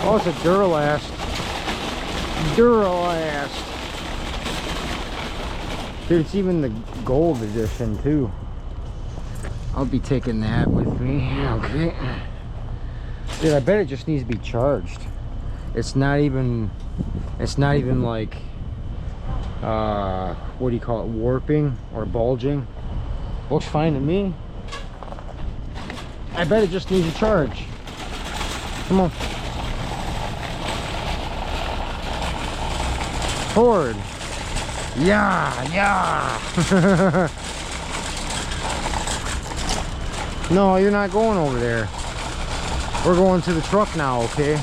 Oh, it's a Duralast. Duralast. Dude, it's even the gold edition too. I'll be taking that with me. Okay. Dude, I bet it just needs to be charged. It's not even like what do you call it, warping or bulging. Looks fine to me. I bet it just needs a charge. Come on. Forward. Yeah, yeah. No, you're not going over there. We're going to the truck now, okay?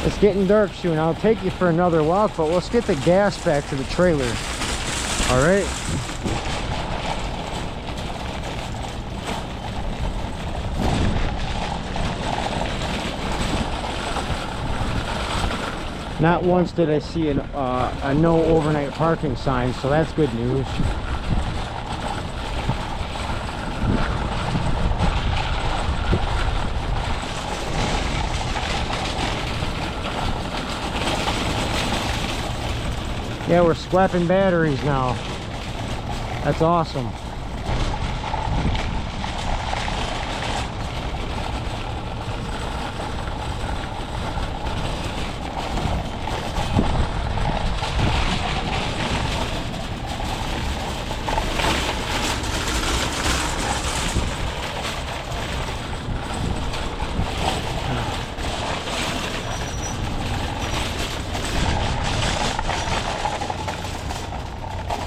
It's getting dark soon. I'll take you for another walk, but let's get the gas back to the trailer. All right? Not once did I see a no overnight parking sign, so that's good news. Yeah, we're swapping batteries now. That's awesome.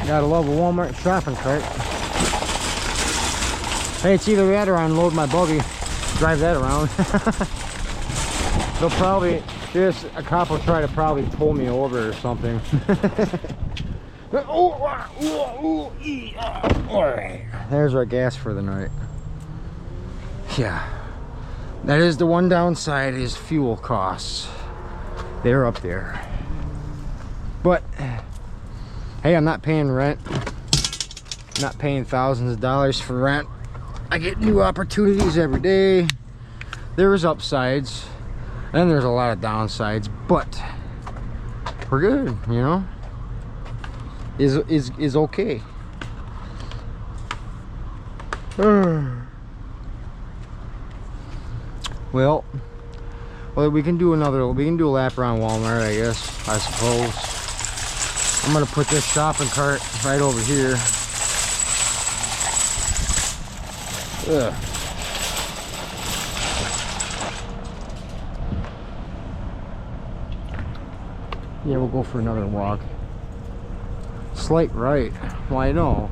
Gotta love a Walmart shopping cart. Hey, it's either that or I unload my buggy, drive that around. They'll probably, a cop will try to probably pull me over or something. Alright, there's our gas for the night. Yeah, that is the one downside, is fuel costs. They're up there. But hey, I'm not paying rent. I'm not paying thousands of dollars for rent. I get new opportunities every day. There's upsides and there's a lot of downsides, but we're good, you know. Is okay. Well, we can do a lap around Walmart, I guess, I suppose. I'm gonna put this shopping cart right over here. Ugh. Yeah, we'll go for another walk. Slight right. Well, I know.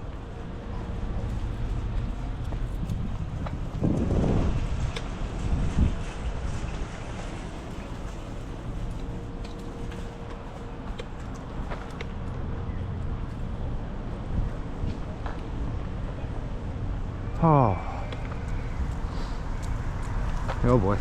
Oh. Oh boy.